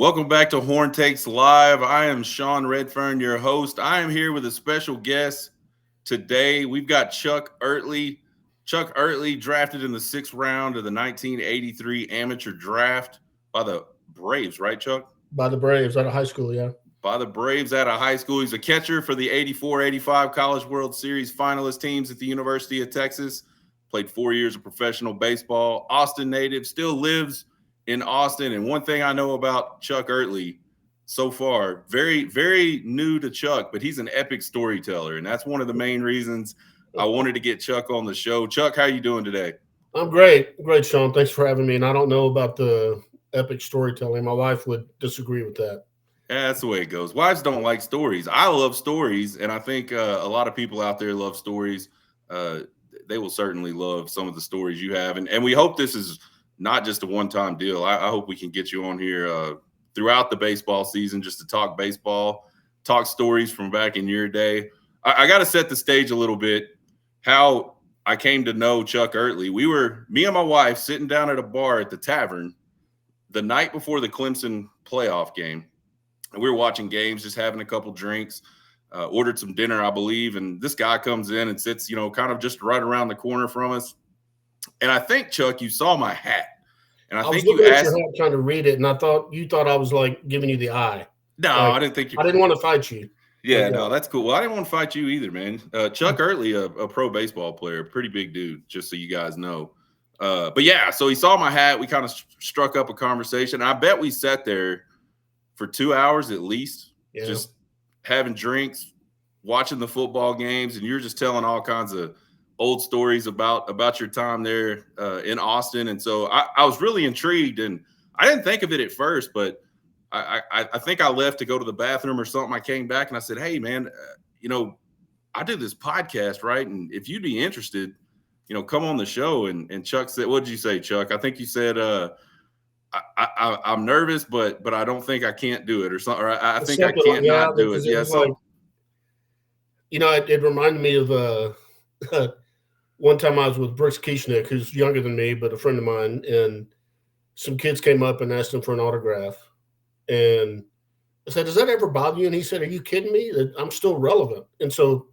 Welcome back to Horn Takes Live. I am Sean Redfern, your host. I am here with a special guest today. We've got Chuck Oertli. Chuck Oertli drafted in the sixth round of the 1983 amateur draft by the Braves, right, Chuck? By the Braves out of high school, yeah. By the Braves out of high school. He's a catcher for the 84-85 College World Series finalist teams at the University of Texas. Played 4 years of professional baseball. Austin native, still lives in Austin. And one thing I know about Chuck Oertli so far, very, very new to Chuck, but he's an epic storyteller. And that's one of the main reasons I wanted to get Chuck on the show. Chuck, how you doing today? I'm great. Great, Sean. Thanks for having me. And I don't know about the epic storytelling. My wife would disagree with that. Yeah, that's the way it goes. Wives don't like stories. I love stories, and I think a lot of people out there love stories. They will certainly love some of the stories you have. And we hope this is not just a one-time deal. I hope we can get you on here throughout the baseball season just to talk baseball, talk stories from back in your day. I got to set the stage a little bit, how I came to know Chuck Oertli. Me and my wife, sitting down at a bar at the tavern the night before the Clemson playoff game. And we were watching games, just having a couple drinks, ordered some dinner, I believe. And this guy comes in and sits, kind of just right around the corner from us. And I think, Chuck, you saw my hat. And I think you asked, your hat trying to read it, and you thought I was like giving you the eye. No, like, I didn't think you. I didn't want to fight you. Yeah, no, that's cool. Well, I didn't want to fight you either, man. Chuck Oertli, a pro baseball player, pretty big dude, just so you guys know. But yeah, so he saw my hat. We kind of struck up a conversation. I bet we sat there for 2 hours at least, just having drinks, watching the football games, and you're just telling all kinds of old stories about your time there in Austin. And so I was really intrigued, and I didn't think of it at first, but I think I left to go to the bathroom or something. I came back and I said, hey, man, I did this podcast, right? And if you'd be interested, come on the show. And Chuck said, what did you say, Chuck? I think you said, I'm nervous, but I don't think I can't do it or something. Or I think I can't not do it. Yeah. So, it reminded me of one time I was with Brooks Kieschnick, who's younger than me, but a friend of mine, and some kids came up and asked him for an autograph. And I said, does that ever bother you? And he said, are you kidding me? I'm still relevant. And so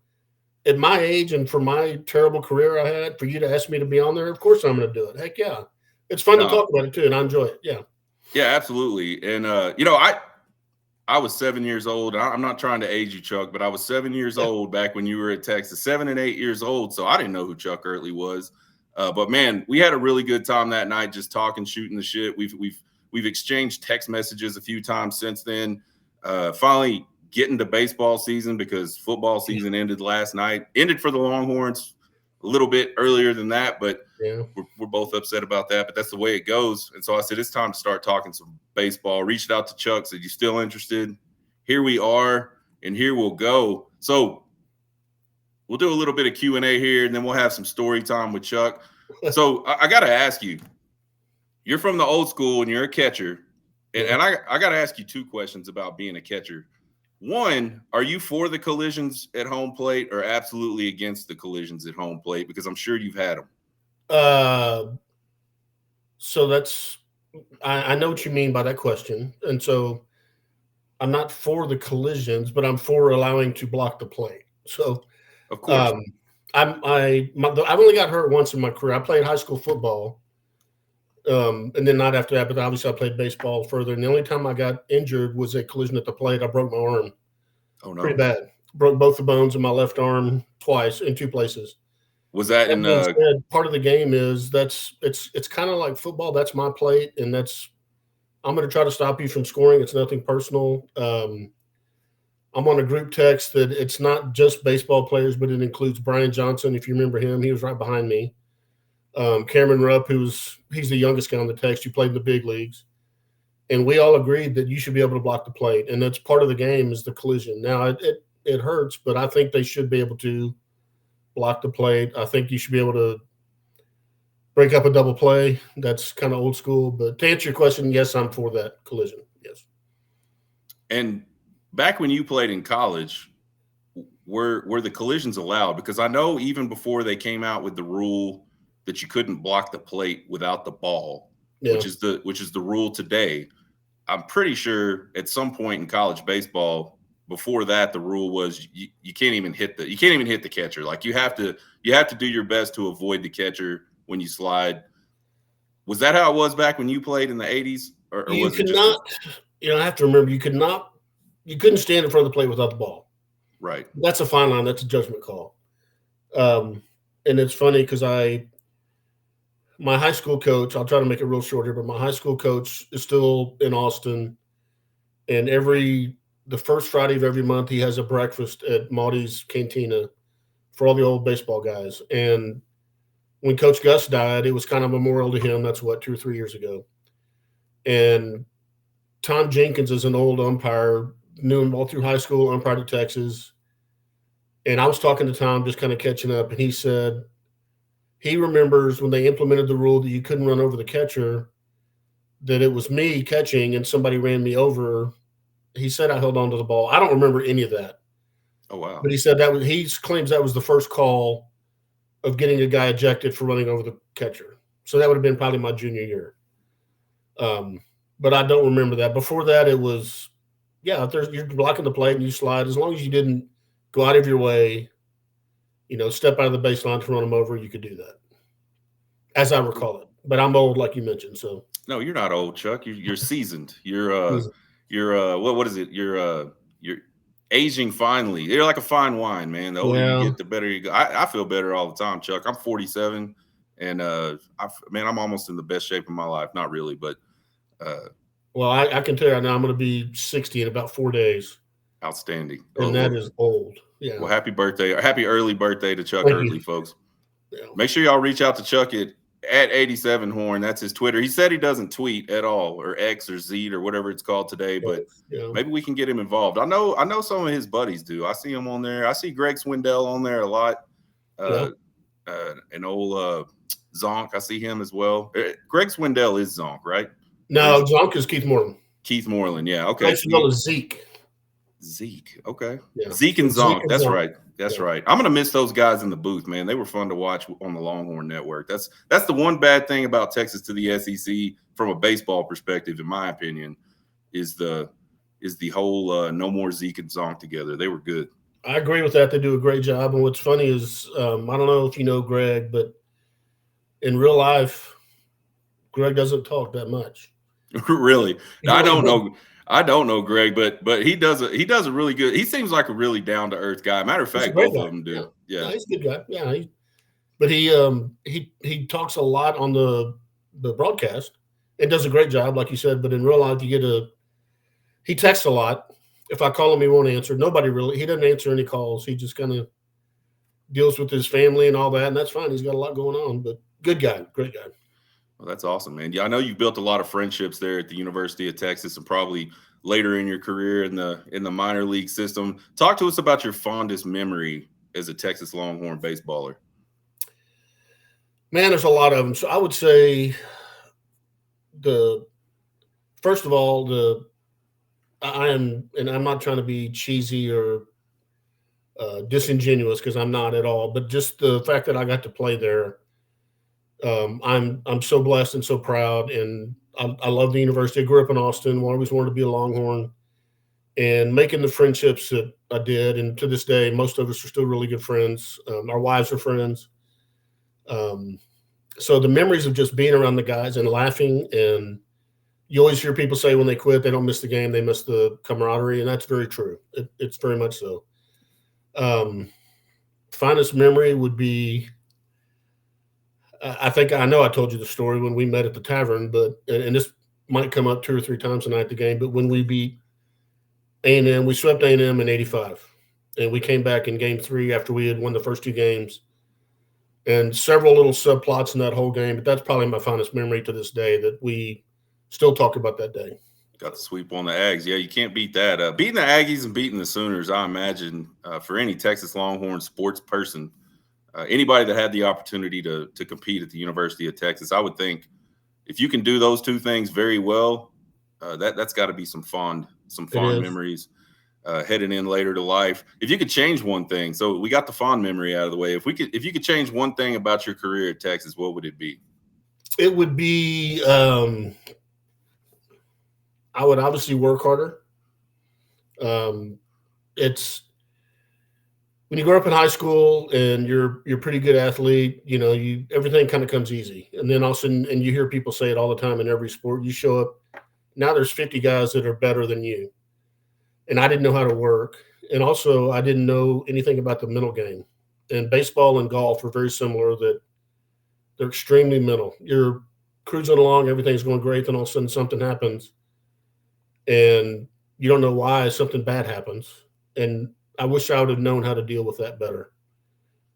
at my age and for my terrible career I had, for you to ask me to be on there, of course I'm going to do it. Heck yeah. It's fun to talk about it too, and I enjoy it. Yeah. Yeah, absolutely. And, I was 7 years old. I'm not trying to age you, Chuck, but I was 7 years old back when you were at Texas, 7 and 8 years old. So I didn't know who Chuck Oertli was. But man, we had a really good time that night, just talking, shooting the shit. We've exchanged text messages a few times since then. Finally getting to baseball season, because football season ended last night. Ended for the Longhorns a little bit earlier than that, but we're both upset about that, but that's the way it goes. And so I said, it's time to start talking some baseball. Reached out to Chuck, said, you still interested? Here we are, and here we'll go. So we'll do a little bit of Q&A here, and then we'll have some story time with Chuck. So I got to ask you, you're from the old school and you're a catcher. And I got to ask you two questions about being a catcher. One, are you for the collisions at home plate or absolutely against the collisions at home plate? Because I'm sure you've had them. So I know what you mean by that question. And so I'm not for the collisions, but I'm for allowing to block the plate. So of course, I've only got hurt once in my career. I played high school football. And then not after that, but obviously I played baseball further. And the only time I got injured was a collision at the plate. I broke my arm. Oh no! Pretty bad. Broke both the bones in my left arm twice in two places. Was that in part of the game is it's kind of like football. That's my plate, and I'm going to try to stop you from scoring. It's nothing personal. I'm on a group text that it's not just baseball players, but it includes Brian Johnson. If you remember him, he was right behind me. Cameron Rupp, he's the youngest guy on the text, who played in the big leagues. And we all agreed that you should be able to block the plate. And that's part of the game, is the collision. Now, it hurts, but I think they should be able to block the plate. I think you should be able to break up a double play. That's kind of old school. But to answer your question, yes, I'm for that collision. Yes. And back when you played in college, were the collisions allowed? Because I know even before they came out with the rule that you couldn't block the plate without the ball, which is the rule today. I'm pretty sure at some point in college baseball, before that, the rule was you can't even hit the catcher. Like you have to do your best to avoid the catcher when you slide. Was that how it was back when you played in the 80s, or You was it could just not, I have to remember, you couldn't stand in front of the plate without the ball. right? That's a fine line. That's a judgment call. And it's funny because my high school coach, I'll try to make it real short here, but my high school coach is still in Austin. And the first Friday of every month, he has a breakfast at Maudie's Cantina for all the old baseball guys. And when Coach Gus died, it was kind of a memorial to him. That's 2 or 3 years ago. And Tom Jenkins is an old umpire, knew him all through high school, umpired at Texas. And I was talking to Tom, just kind of catching up, and he said he remembers when they implemented the rule that you couldn't run over the catcher, that it was me catching and somebody ran me over. He said I held on to the ball. I don't remember any of that. Oh wow! But he said he claims that was the first call of getting a guy ejected for running over the catcher. So that would have been probably my junior year. But I don't remember that. Before that, it was, if you're blocking the plate and you slide, as long as you didn't go out of your way, step out of the baseline to run them over, you could do that, as I recall it. But I'm old, like you mentioned. So no, you're not old, Chuck. You're seasoned. You're what is it? You're aging finely. You're like a fine wine, man. The older you get, the better you go. I feel better all the time, Chuck. I'm 47, and I'm almost in the best shape of my life. Not really, but well, I can tell you now, I'm going to be 60 in about 4 days. Outstanding. And that is old. Yeah. Well, happy birthday, or happy early birthday to Chuck Oertli, folks. Yeah. Make sure y'all reach out to Chuck at 87 Horn. That's his Twitter. He said he doesn't tweet at all, or X or Z or whatever it's called today, but maybe we can get him involved. I know some of his buddies do. I see him on there. I see Greg Swindell on there a lot. And old Zonk, I see him as well. Greg Swindell is Zonk, right? No, Zonk is Keith Moreland. Keith Moreland, yeah. Okay. Swindell is Zeke. Zeke, okay. Yeah. Zeke and Zonk. That's right. That's right. I'm gonna miss those guys in the booth, man. They were fun to watch on the Longhorn Network. That's the one bad thing about Texas to the SEC from a baseball perspective, in my opinion, is the whole no more Zeke and Zonk together. They were good. I agree with that. They do a great job. And what's funny is I don't know if you know Greg, but in real life, Greg doesn't talk that much. Really? I don't know Greg, but he does a really good. He seems like a really down to earth guy. Matter of fact, both of them do. Yeah. No, he's a good guy. Yeah, but he talks a lot on the broadcast and does a great job, like you said. But in real life, he texts a lot. If I call him, he won't answer. He doesn't answer any calls. He just kind of deals with his family and all that, and that's fine. He's got a lot going on, but good guy, great guy. Well, that's awesome, man. Yeah, I know you've built a lot of friendships there at the University of Texas and probably later in your career in the minor league system. Talk to us about your fondest memory as a Texas Longhorn baseballer. Man, there's a lot of them. So I would say first of all, I'm not trying to be cheesy or disingenuous, because I'm not at all, but just the fact that I got to play there, I'm so blessed and so proud, and I love the university. I grew up in Austin. I always wanted to be a Longhorn, and making the friendships that I did, and to this day, most of us are still really good friends. Our wives are friends. So the memories of just being around the guys and laughing, and you always hear people say when they quit, they don't miss the game, they miss the camaraderie, and that's very true. It's very much so. Finest memory would be, I know I told you the story when we met at the tavern, but and this might come up 2 or 3 times tonight at the game, but when we beat A&M, we swept A&M in '85, and we came back in game 3 after we had won the first 2 games, and several little subplots in that whole game, but that's probably my finest memory to this day, that we still talk about that day. Got the sweep on the Ags. Yeah, you can't beat that. Beating the Aggies and beating the Sooners, I imagine, for any Texas Longhorn sports person, anybody that had the opportunity to compete at the University of Texas, I would think if you can do those 2 things very well, that's got to be some fond memories heading in later to life. If you could change one thing, so we got the fond memory out of the way. If you could change one thing about your career at Texas, what would it be? It would be I would obviously work harder. It's when you grow up in high school and you're a pretty good athlete, you everything kind of comes easy. And then all of a sudden, and you hear people say it all the time in every sport, you show up, now there's 50 guys that are better than you. And I didn't know how to work. And also I didn't know anything about the mental game. And baseball and golf are very similar, that they're extremely mental. You're cruising along, everything's going great, then all of a sudden something happens and you don't know why something bad happens. And I wish I would have known how to deal with that better.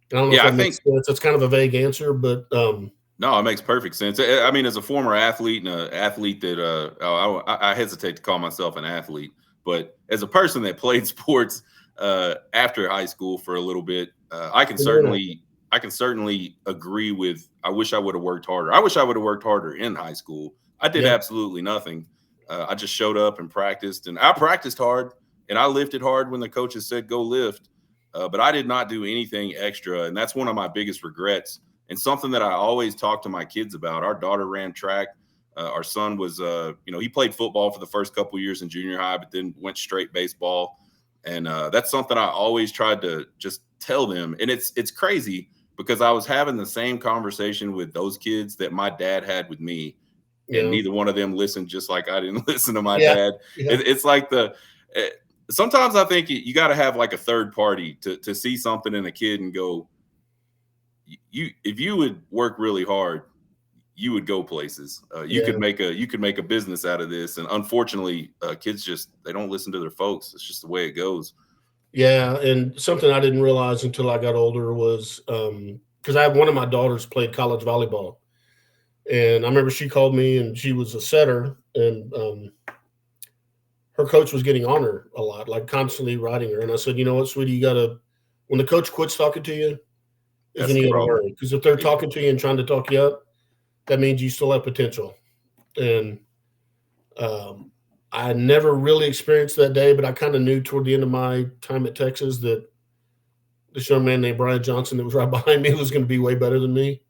And I don't know if Yeah, I that makes think sense. It's kind of a vague answer, but no, it makes perfect sense. I mean, as a former athlete and an athlete that I hesitate to call myself an athlete, but as a person that played sports after high school for a little bit, I can certainly agree with. I wish I would have worked harder. I wish I would have worked harder in high school. I did yeah, absolutely nothing. I just showed up and practiced, and I practiced hard and I lifted hard when the coaches said go lift. But I did not do anything extra, and that's one of my biggest regrets and something that I always talk to my kids about. Our daughter ran track. Our son was, he played football for the first couple of years in junior high, but then went straight baseball. And that's something I always tried to just tell them. And it's crazy because I was having the same conversation with those kids that my dad had with me, and yeah, neither one of them listened, just like I didn't listen to my yeah, dad. yeah, It's like sometimes I think you got to have like a third party to see something in a kid and go, if you would work really hard, you would go places. yeah, You could make a business out of this. And unfortunately, kids they don't listen to their folks. It's just the way it goes. yeah. And something I didn't realize until I got older was because I have one of my daughters played college volleyball, and I remember she called me and she was a setter, and her coach was getting on her a lot, like constantly writing her. And I said, you know what, sweetie, you gotta when the coach quits talking to you, is That's when the you gotta problem. worry. Because if they're Yeah. talking to you and trying to talk you up, that means you still have potential. And um, I never really experienced that day, but I kind of knew toward the end of my time at Texas that this young man named Brian Johnson that was right behind me was going to be way better than me.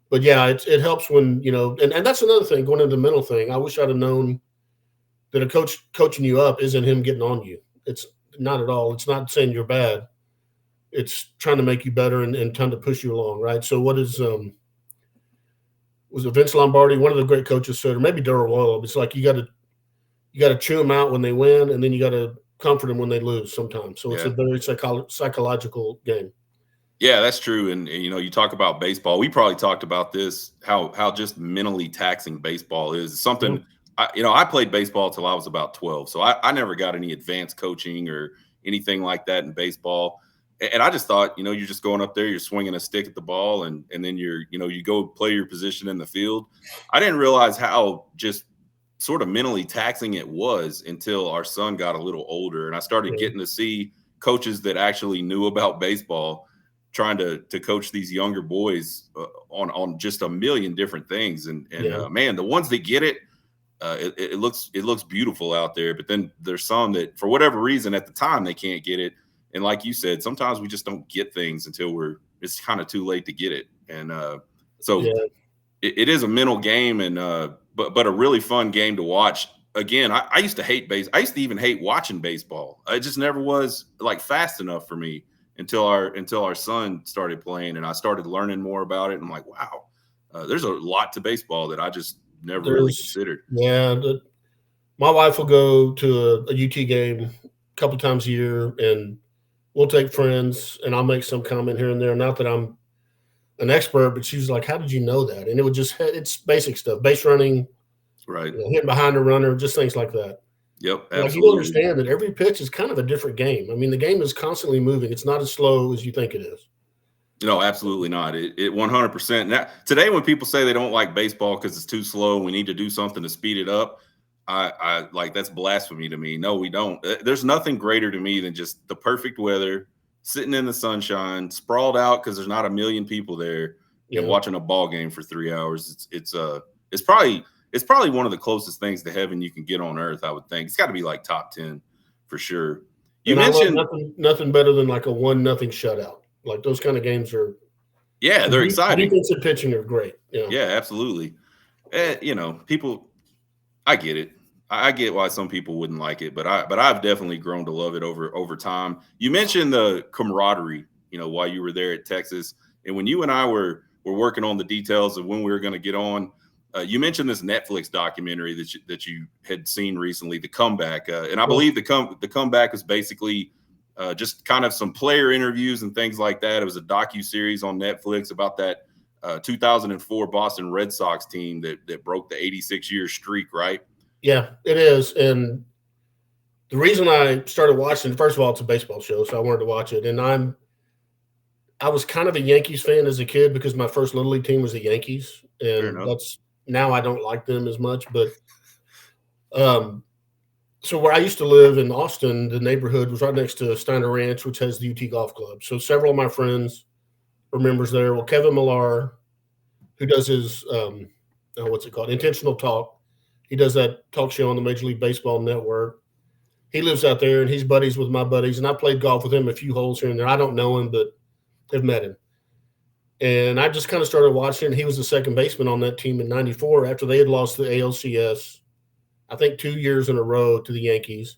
But yeah, it helps when, and that's another thing going into the mental thing. I wish I'd have known that a coach coaching you up isn't him getting on you. It's not at all. It's not saying you're bad. It's trying to make you better and trying to push you along, right? So what is was it Vince Lombardi, one of the great coaches said, or maybe Darrell Royal? It's like you got to chew them out when they win, and then you got to comfort them when they lose sometimes. So it's a Yeah. very psychological game. Yeah, that's true. And you talk about baseball. We probably talked about this, how just mentally taxing baseball is. Yeah, Something I played baseball till I was about 12. So I never got any advanced coaching or anything like that in baseball. And I just thought, you're just going up there, you're swinging a stick at the ball, and then you go play your position in the field. I didn't realize how just sort of mentally taxing it was until our son got a little older, and I started yeah, getting to see coaches that actually knew about baseball trying to coach these younger boys on just a million different things. And yeah. man, the ones that get it, it looks beautiful out there. But then there's some that for whatever reason at the time they can't get it. And like you said, sometimes we just don't get things until it's kind of too late to get it. And so Yeah, it is a mental game, and but a really fun game to watch. Again, I used to hate base. I used to even hate watching baseball. It just never was like fast enough for me until our son started playing, and I started learning more about it. And I'm like, wow, there's a lot to baseball that I just never really there's considered. yeah. My wife will go to a UT game a couple times a year, and we'll take friends, and I'll make some comment here and there. Not that I'm an expert, but she's like, "How did you know that?" And it would it's basic stuff, base running, Right. hitting behind a runner, just things like that. Yep. Like you Absolutely. understand that every pitch is kind of a different game. I mean, the game is constantly moving. It's not as slow as you think it is. No, absolutely not. It 100%. Now, today, when people say they don't like baseball because it's too slow, we need to do something to speed it up. I like that's blasphemy to me. No, we don't. There's nothing greater to me than just the perfect weather, sitting in the sunshine, sprawled out because there's not a million people there, and Yeah. watching a ball game for 3 hours. It's probably one of the closest things to heaven you can get on earth. I would think it's got to be like top 10 for sure. You And I love mentioned, nothing better than like a 1-0 shutout. Like those kind of games are yeah, and they're exciting. defensive pitching are great. Yeah. Yeah, absolutely. People, I get it. I get why some people wouldn't like it, but I've definitely grown to love it over time. You mentioned the camaraderie, while you were there at Texas, and when you and I were working on the details of when we were going to get on. You mentioned this Netflix documentary that you had seen recently, The Comeback, and I believe the comeback was basically just kind of some player interviews and things like that. It was a docu-series on Netflix about that 2004 Boston Red Sox team that broke the 86-year streak, right? Yeah, it is. And the reason I started watching, first of all, it's a baseball show, so I wanted to watch it. And I was kind of a Yankees fan as a kid because my first Little League team was the Yankees, Fair and enough. now I don't like them as much. But so where I used to live in Austin, the neighborhood was right next to Steiner Ranch, which has the UT Golf Club. So several of my friends are members there. Well, Kevin Millar, who does his what's it called, Intentional Talk, he does that talk show on the Major League Baseball Network. He lives out there, and he's buddies with my buddies. And I played golf with him a few holes here and there. I don't know him, but I've met him. And I just kind of started watching. He was the second baseman on that team in '94 after they had lost the ALCS, I think 2 years in a row to the Yankees.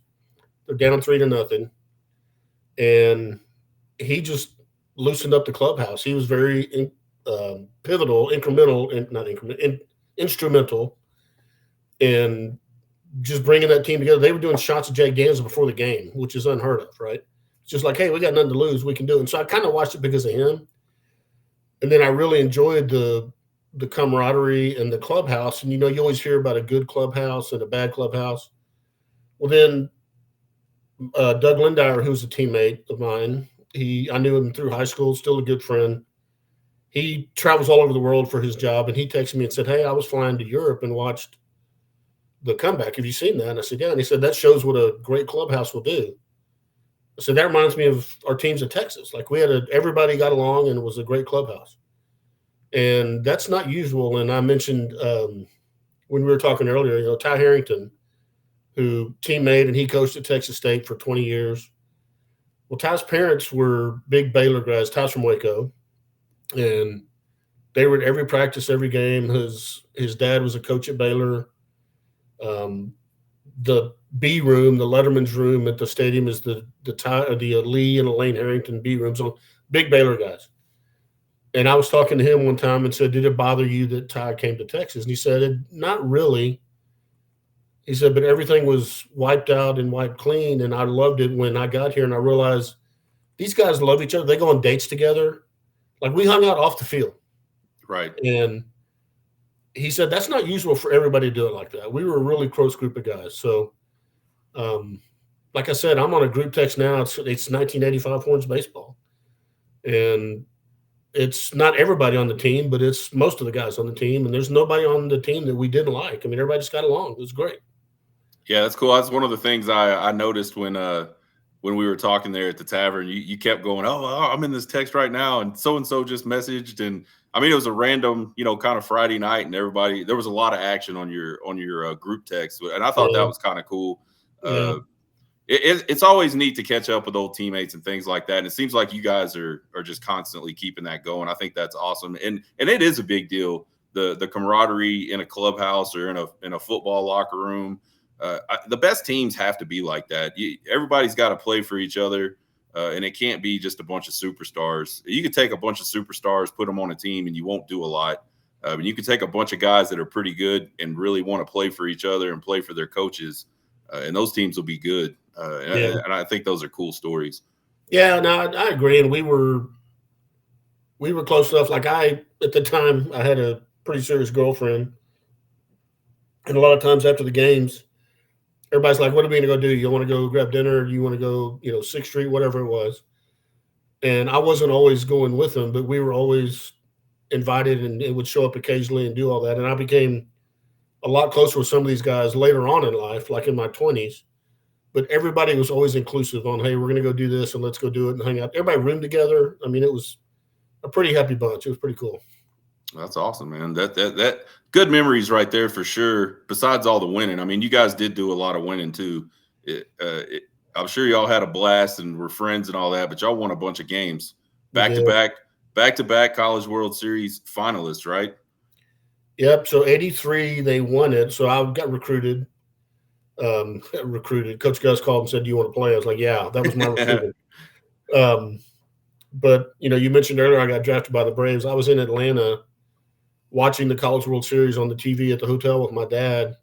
They're down 3-0. And he just loosened up the clubhouse. He was very pivotal, instrumental in just bringing that team together. They were doing shots of Jay Ganza before the game, which is unheard of, right? It's just like, hey, we got nothing to lose. We can do it. And so I kind of watched it because of him. And then I really enjoyed the camaraderie and the clubhouse. And, you always hear about a good clubhouse and a bad clubhouse. Well, then Doug Lindauer, who's a teammate of mine, I knew him through high school, still a good friend. He travels all over the world for his job, and he texted me and said, hey, I was flying to Europe and watched The Comeback. Have you seen that? And I said, yeah. And he said, that shows what a great clubhouse will do. I said, that reminds me of our teams in Texas. Like everybody got along and it was a great clubhouse. And that's not usual. And I mentioned when we were talking earlier, Ty Harrington, who teammate, and he coached at Texas State for 20 years. Well, Ty's parents were big Baylor guys. Ty's from Waco. And they were at every practice, every game. His dad was a coach at Baylor. The B room, the Letterman's room at the stadium is the Lee and Elaine Harrington B room. So big Baylor guys. And I was talking to him one time and said, did it bother you that Ty came to Texas? And he said, not really. He said, but everything was wiped out and wiped clean. And I loved it when I got here and I realized these guys love each other. They go on dates together. Like we hung out off the field. Right. And he said, that's not usual for everybody to do it like that. We were a really close group of guys. So, like I said, I'm on a group text now. It's 1985 Horns baseball. And it's not everybody on the team, but it's most of the guys on the team. And there's nobody on the team that we didn't like. I mean, everybody just got along. It was great. Yeah, that's cool. That's one of the things I noticed when we were talking there at the tavern. You kept going, oh, I'm in this text right now, and so just messaged. And I mean, it was a random, kind of Friday night, and there was a lot of action on your group text, and I thought that was kind of cool. Yeah. It's always neat to catch up with old teammates and things like that. And it seems like you guys are just constantly keeping that going. I think that's awesome. And it is a big deal. The camaraderie in a clubhouse or in a football locker room. The best teams have to be like that. Everybody's got to play for each other. And it can't be just a bunch of superstars. You could take a bunch of superstars, put them on a team, and you won't do a lot. You could take a bunch of guys that are pretty good and really want to play for each other and play for their coaches. And those teams will be good. And I think those are cool stories. Yeah, no, I agree. And we were close enough. Like at the time, I had a pretty serious girlfriend. And a lot of times after the games, everybody's like, what are we going to go do? You want to go grab dinner? Or you want to go, 6th Street, whatever it was. And I wasn't always going with them, but we were always invited and it would show up occasionally and do all that. And I became a lot closer with some of these guys later on in life, like in my 20s. But everybody was always inclusive on, hey, we're going to go do this and let's go do it and hang out. Everybody roomed together. I mean, it was a pretty happy bunch. It was pretty cool. That's awesome, man. That good memories right there for sure. Besides all the winning, I mean, you guys did do a lot of winning too. I'm sure y'all had a blast and were friends and all that, but y'all won a bunch of games back to back College World Series finalists, right? Yep. So 83, they won it. So I got recruited. recruited. Coach Gus called and said, "Do you want to play?" I was like, "Yeah." That was my recruiting. But you mentioned earlier I got drafted by the Braves. I was in Atlanta watching the College World Series on the TV at the hotel with my dad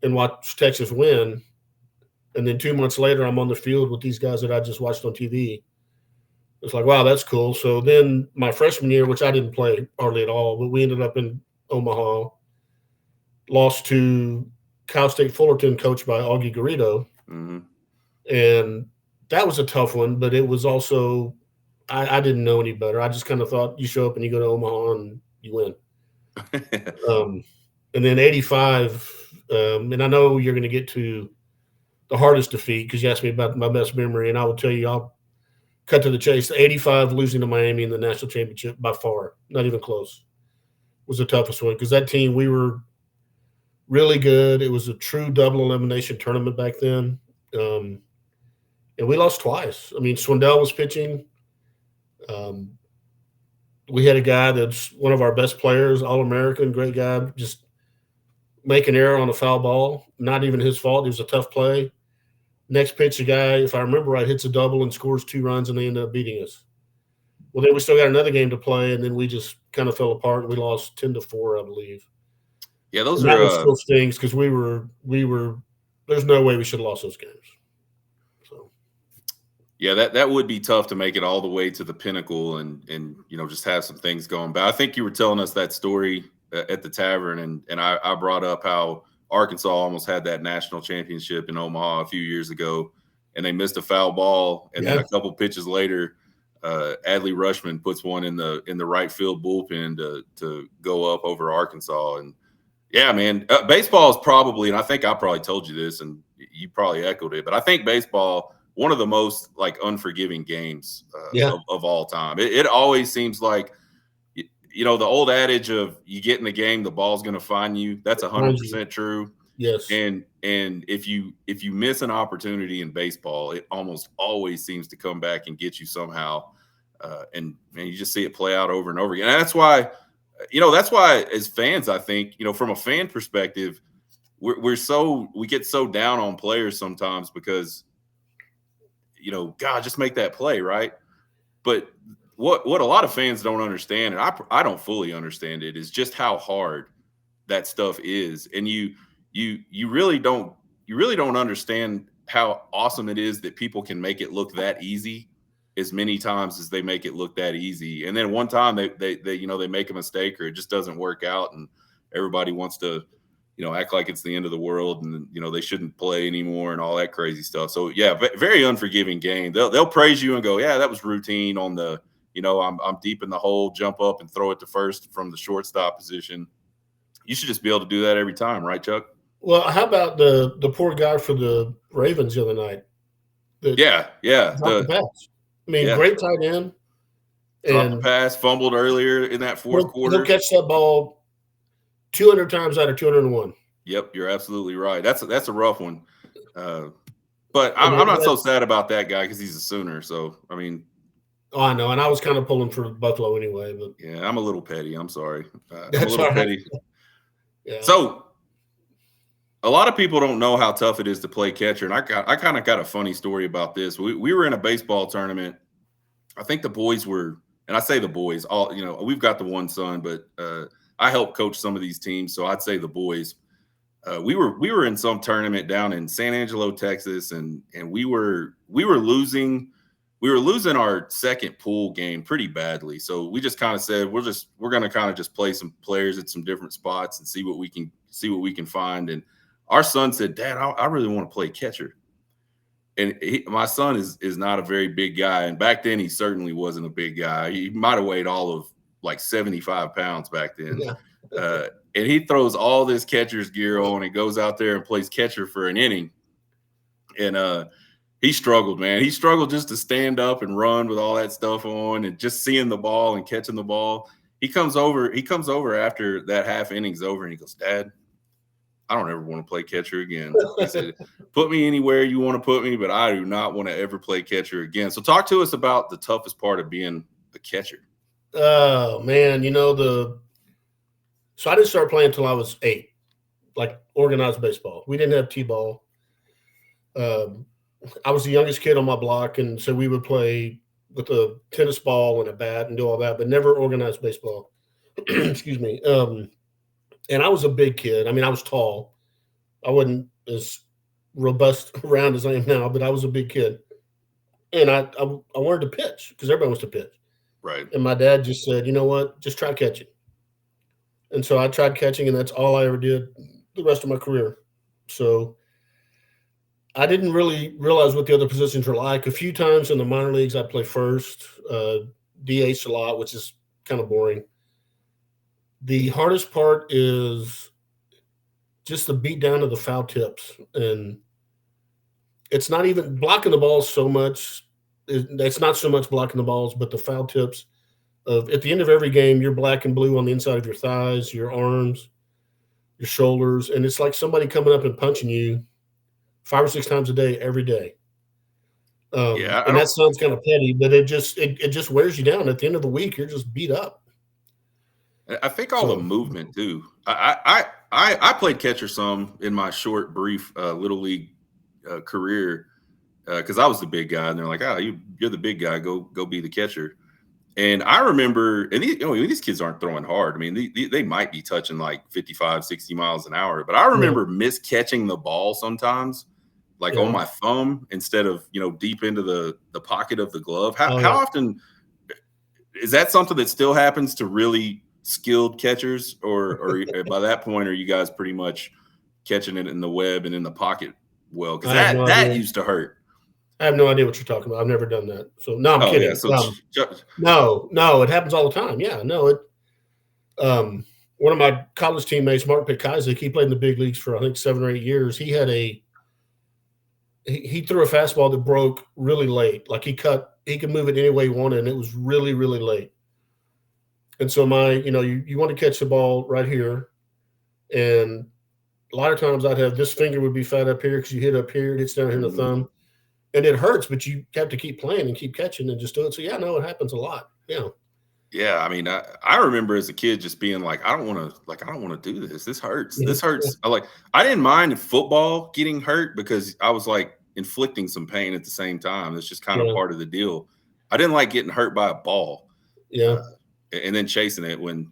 and watched Texas win. And then 2 months later, I'm on the field with these guys that I just watched on TV. It's like, wow, that's cool. So then my freshman year, which I didn't play hardly at all, but we ended up in Omaha, lost to Cal State Fullerton, coached by Augie Garrido. Mm-hmm. And that was a tough one, but it was also, I didn't know any better. I just kind of thought you show up and you go to Omaha and you win. And then 85, and I know you're going to get to the hardest defeat because you asked me about my best memory, and I will tell you, I'll cut to the chase. 85 losing to Miami in the national championship by far, not even close, was the toughest one because that team, we were really good. It was a true double elimination tournament back then. And we lost twice. I mean, Swindell was pitching. We had a guy that's one of our best players, All-American, great guy, just make an error on a foul ball, not even his fault. It was a tough play. Next pitch, the guy, if I remember right, hits a double and scores 2 runs, and they end up beating us. Well, then we still got another game to play, and then we just kind of fell apart, and we lost 10-4, I believe. Yeah, those and are. That one still stings because we were. There's no way we should have lost those games. So. Yeah, that would be tough to make it all the way to the pinnacle and just have some things going. But I think you were telling us that story at the tavern, and I brought up how Arkansas almost had that national championship in Omaha a few years ago, and they missed a foul ball, and then a couple pitches later, Adley Rushman puts one in the right field bullpen to go up over Arkansas. And yeah, man, baseball is probably, and I think I probably told you this, and you probably echoed it, but I think baseball, one of the most like unforgiving games of all time. It always seems like, the old adage of you get in the game, the ball's going to find you. That's 100% true. Yes. And if you miss an opportunity in baseball, it almost always seems to come back and get you somehow. And you just see it play out over and over again. And that's why as fans, I think, from a fan perspective, we get so down on players sometimes because, God, just make that play, right? But what a lot of fans don't understand, and I don't fully understand it, is just how hard that stuff is. And you really don't understand how awesome it is that people can make it look that easy as many times as they make it look that easy. And then one time they make a mistake or it just doesn't work out, and everybody wants to act like it's the end of the world and they shouldn't play anymore and all that crazy stuff. So yeah, very unforgiving game. They'll praise you and go, yeah, that was routine on the I'm deep in the hole, jump up and throw it to first from the shortstop position. You should just be able to do that every time, right, Chuck? Well, how about the poor guy for the Ravens the other night? Yeah. The pass. I mean, great tight end. Dropped the pass, fumbled earlier in that fourth quarter. He'll catch that ball 200 times out of 201. Yep, you're absolutely right. That's a rough one. But I'm not so sad about that guy because he's a Sooner. So, I mean. Oh, I know. And I was kind of pulling for Buffalo anyway. But yeah, I'm a little petty. I'm sorry. I'm a little petty. Yeah. So, a lot of people don't know how tough it is to play catcher. And I kind of got a funny story about this. We were in a baseball tournament. I think the boys were, and I say the boys, all we've got the one son, but I help coach some of these teams. So I'd say the boys. We were in some tournament down in San Angelo, Texas, and we were losing. We were losing our second pool game pretty badly. So we just kind of said, we're going to kind of just play some players at some different spots and see what we can find. And our son said, Dad, I really want to play catcher. And my son is not a very big guy. And back then he certainly wasn't a big guy. He might've weighed all of like 75 pounds back then. Yeah. And he throws all this catcher's gear on and goes out there and plays catcher for an inning. And, he struggled, man. He struggled just to stand up and run with all that stuff on and just seeing the ball and catching the ball. He comes over after that half inning's over and he goes, Dad, I don't ever want to play catcher again. He said, put me anywhere you want to put me, but I do not want to ever play catcher again. So talk to us about the toughest part of being a catcher. Oh, man. So I didn't start playing until I was 8, like organized baseball. We didn't have T-ball. Um, I was the youngest kid on my block, and so we would play with a tennis ball and a bat and do all that, but never organized baseball. Excuse me. And I was a big kid. I mean, I was tall. I wasn't as robust around as I am now, but I was a big kid. And I wanted to pitch because everybody wants to pitch. Right. And my dad just said, you know what, just try catching. And so I tried catching, and that's all I ever did the rest of my career. So I didn't really realize what the other positions were like. A few times in the minor leagues, I'd play first, DH a lot, which is kind of boring. The hardest part is just the beat down of the foul tips. And it's not even blocking the balls so much. It's not so much blocking the balls, but the foul tips of at the end of every game, you're black and blue on the inside of your thighs, your arms, your shoulders. And it's like somebody coming up and punching you 5 or 6 times a day, every day. Yeah, I And don't. that sounds kind of petty, but it just wears you down. At the end of the week, you're just beat up. I think all the So movement too. I played catcher some in my short, brief little league career because I was the big guy, and they're like, "Oh, you're the big guy. Go be the catcher." And I remember, and these kids aren't throwing hard. I mean, they might be touching like 55, 60 miles an hour, but I yeah, remember miscatching the ball sometimes, like on yeah, my thumb instead of deep into the pocket of the glove. How oh how yeah. often is that something that still happens to really skilled catchers, or by that point are you guys pretty much catching it in the web and in the pocket well? Because I have no that idea. used to hurt. I have no idea what you're talking about. I've never done that. So no, I'm Oh yeah, kidding. so No, no, it happens all the time. Yeah, no, it. Um, One of my college teammates, Mark Pitkazik, he played in the big leagues for I think 7 or 8 years. He threw a fastball that broke really late. Like he could move it any way he wanted, and it was really, really late. And so you want to catch the ball right here. And a lot of times I'd have this finger would be fat up here because you hit up here, it hits down here in the Mhm. thumb. And it hurts, but you have to keep playing and keep catching and just do it. So yeah, no, it happens a lot. Yeah. Yeah, I mean, I remember as a kid just being like, I don't want to do this. This hurts. This hurts. I didn't mind football getting hurt because I was like inflicting some pain at the same time. It's just kind of Yeah. part of the deal. I didn't like getting hurt by a ball, Yeah. uh, and then chasing it. When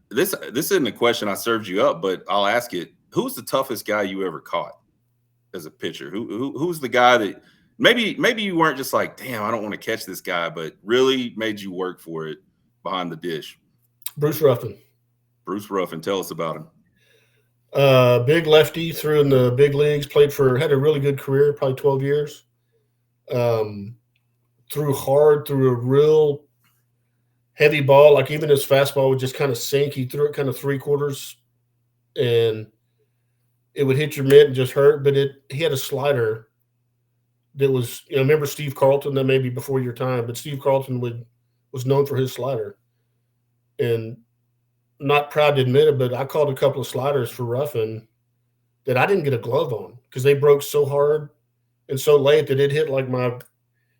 this isn't a question I served you up, but I'll ask it. Who's the toughest guy you ever caught as a pitcher? Who's the guy that maybe you weren't just like, damn, I don't want to catch this guy, but really made you work for it behind the dish? Bruce Ruffin. Bruce Ruffin, tell us about him. Big lefty, threw in the big leagues, had a really good career, probably 12 years. Um, Threw hard, threw a real heavy ball. Like even his fastball would just kind of sink. He threw it kind of three quarters and it would hit your mitt and just hurt. But he had a slider that was, remember Steve Carlton? That may be before your time, but Steve Carlton was known for his slider. And not proud to admit it, but I called a couple of sliders for Ruffin that I didn't get a glove on because they broke so hard and so late that it hit like my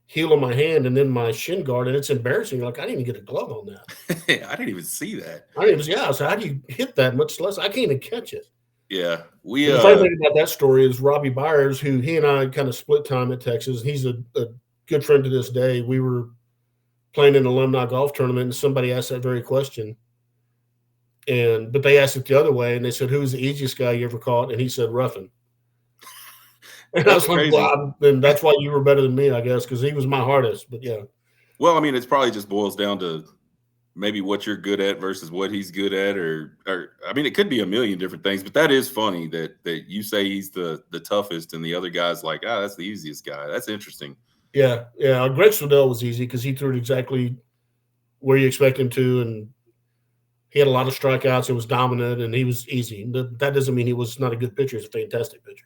heel of my hand and then my shin guard, and it's embarrassing. Like I didn't even get a glove on that. I didn't even see that. I didn't even, yeah. So how do you hit that? Much less I can't even catch it. Yeah, And the funny thing about that story is Robbie Byers, who he and I kind of split time at Texas. He's a good friend to this day. We were playing an alumni golf tournament, and somebody asked that very question. But they asked it the other way, and they said, "Who's the easiest guy you ever caught?" And he said, "Ruffin." And I that's was like, crazy. "Wow!" Then that's why you were better than me, I guess, because he was my hardest. But yeah, Well, I mean, it's probably just boils down to maybe what you're good at versus what he's good at, or I mean, it could be a million different things. But that is funny that you say he's the toughest, and the other guy's like, that's the easiest guy. That's interesting. yeah, yeah. Greg Swedell was easy because he threw it exactly where you expect him to, and he had a lot of strikeouts. It was dominant, and he was easy. That doesn't mean he was not a good pitcher. He's a fantastic pitcher.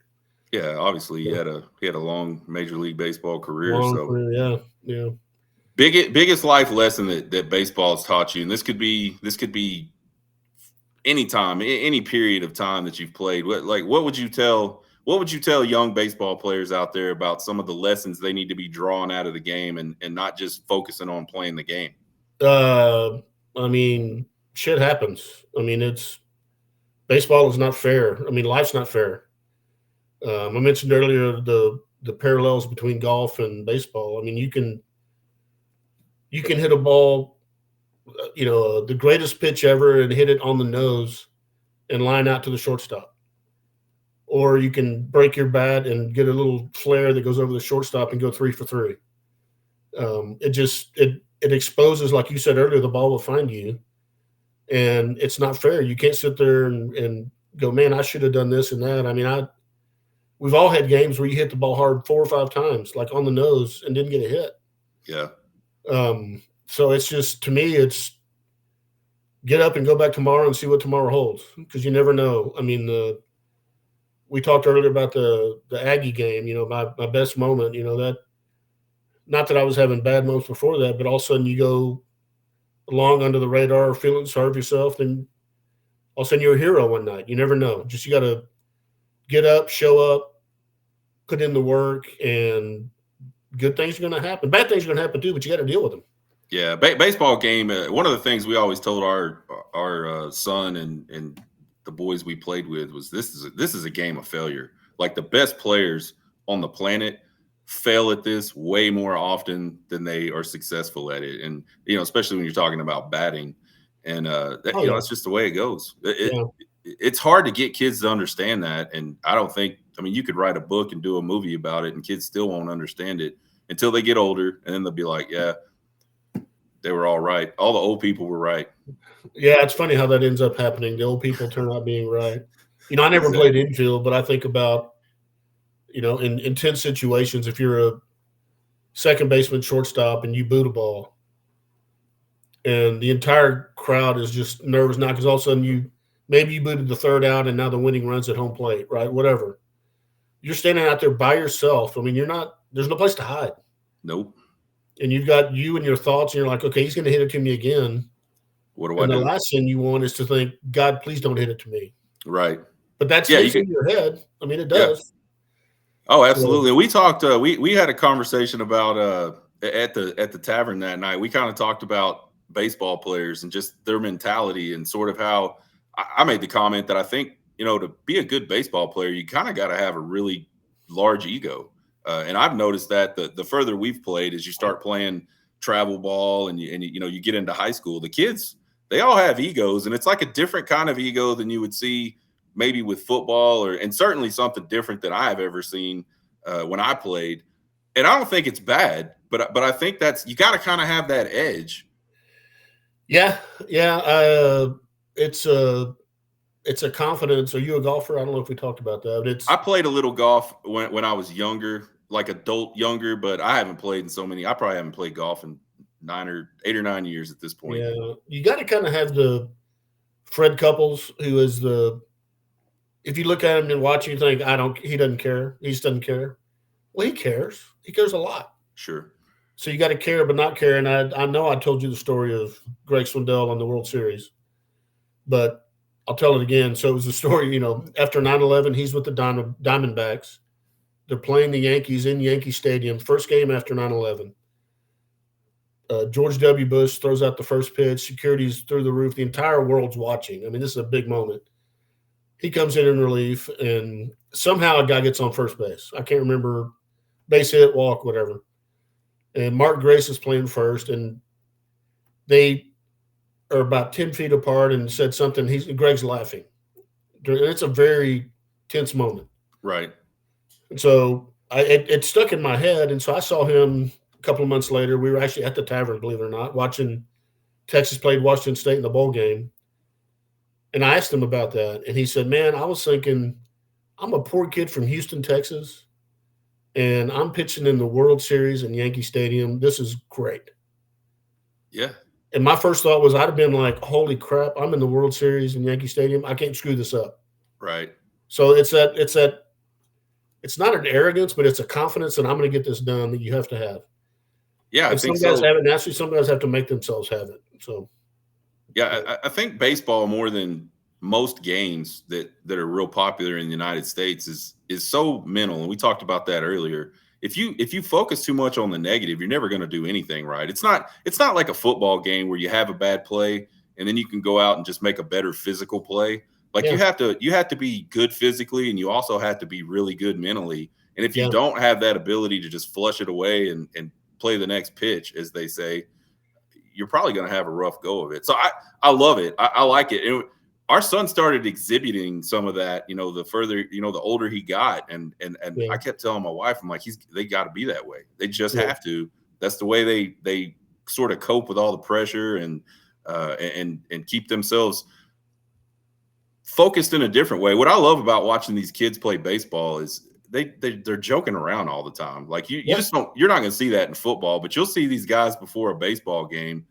Yeah, obviously Yeah. he had a long Major League Baseball career. Long So career, yeah, yeah. biggest life lesson that baseball has taught you, and this could be any time, any period of time that you've played. What would you tell young baseball players out there about some of the lessons they need to be drawn out of the game and not just focusing on playing the game? I mean, shit happens. I mean, baseball is not fair. I mean, life's not fair. I mentioned earlier the parallels between golf and baseball. I mean, you can hit a ball, the greatest pitch ever and hit it on the nose and line out to the shortstop. Or you can break your bat and get a little flare that goes over the shortstop and go 3 for 3. It exposes, like you said earlier, the ball will find you, and it's not fair. You can't sit there and go, man, I should have done this and that. I mean, we've all had games where you hit the ball hard 4 or 5 times, like on the nose, and didn't get a hit. Yeah. So it's just, to me, it's get up and go back tomorrow and see what tomorrow holds, because you never know. I mean, we talked earlier about the Aggie game. My best moment. That, not that I was having bad moments before that, but all of a sudden you go along under the radar, feeling sorry for yourself, then all of a sudden you're a hero one night. You never know. Just you got to get up, show up, put in the work, and good things are going to happen. Bad things are going to happen too, but you got to deal with them. Yeah, baseball game. One of the things we always told our son and the boys we played with was this is a game of failure. Like, the best players on the planet fail at this way more often than they are successful at it, and especially when you're talking about batting, and that's just the way it goes. It's hard to get kids to understand that, and I don't think. I mean, you could write a book and do a movie about it, and kids still won't understand it until they get older, and then they'll be like, yeah. They were all right. All the old people were right. Yeah, it's funny how that ends up happening. The old people turn out being right. I never played infield, but I think about, in intense situations, if you're a second baseman, shortstop, and you boot a ball, and the entire crowd is just nervous now because all of a sudden maybe you booted the third out and now the winning run's at home plate, right? Whatever. You're standing out there by yourself. I mean, there's no place to hide. Nope. And you've got you and your thoughts, and you're like, okay, he's going to hit it to me again. What do I do? And the last thing you want is to think, God, please don't hit it to me. Right. But that's in your head. I mean, it does. Yeah. Oh, absolutely. So, we talked. We had a conversation about at the tavern that night. We kind of talked about baseball players and just their mentality, and sort of how I made the comment that I think to be a good baseball player, you kind of got to have a really large ego. And I've noticed that the further we've played, as you start playing travel ball and you get into high school, the kids, they all have egos, and it's like a different kind of ego than you would see maybe with football, and certainly something different than I've ever seen when I played. And I don't think it's bad, but I think you got to kind of have that edge. Yeah. It's a confidence. Are you a golfer? I don't know if we talked about that. I played a little golf when I was younger. Like adult younger, but I haven't played in so many. I probably haven't played golf in 8 or 9 years at this point. Yeah, you got to kind of have the Fred Couples, who is if you look at him and watch, you think, he doesn't care. He just doesn't care. Well, he cares. He cares a lot. Sure. So you got to care, but not care. And I know I told you the story of Greg Swindell on the World Series, but I'll tell it again. So it was a story, after 9/11, he's with the Diamondbacks. They're playing the Yankees in Yankee Stadium. First game after 9/11. George W. Bush throws out the first pitch. Security's through the roof. The entire world's watching. I mean, this is a big moment. He comes in relief, and somehow a guy gets on first base. I can't remember, base hit, walk, whatever. And Mark Grace is playing first, and they are about 10 feet apart and said something. Greg's laughing. It's a very tense moment. Right. And so it stuck in my head. And so I saw him a couple of months later. We were actually at the tavern, believe it or not, watching Texas played Washington State in the bowl game. And I asked him about that. And he said, man, I was thinking, I'm a poor kid from Houston, Texas, and I'm pitching in the World Series in Yankee Stadium. This is great. Yeah. And my first thought was, I'd have been like, holy crap, I'm in the World Series in Yankee Stadium. I can't screw this up. Right. So it's not an arrogance, but it's a confidence that I'm going to get this done that you have to have. Yeah, and some guys have it naturally. Some guys have to make themselves have it. So, yeah, I think baseball, more than most games that are real popular in the United States, is so mental. And we talked about that earlier. If you focus too much on the negative, you're never going to do anything right. It's not like a football game where you have a bad play and then you can go out and just make a better physical play. Like, you have to be good physically, and you also have to be really good mentally. And if you Yeah. don't have that ability to just flush it away and play the next pitch, as they say, you're probably going to have a rough go of it. So I love it. I like it. Our son started exhibiting some of that, the further, the older he got. And Yeah. I kept telling my wife, I'm like, they got to be that way. They just Yeah. have to. That's the way they sort of cope with all the pressure and keep themselves focused in a different way. What I love about watching these kids play baseball is they're joking around all the time. Like you just don't, you're not going to see that in football, but you'll see these guys before a baseball game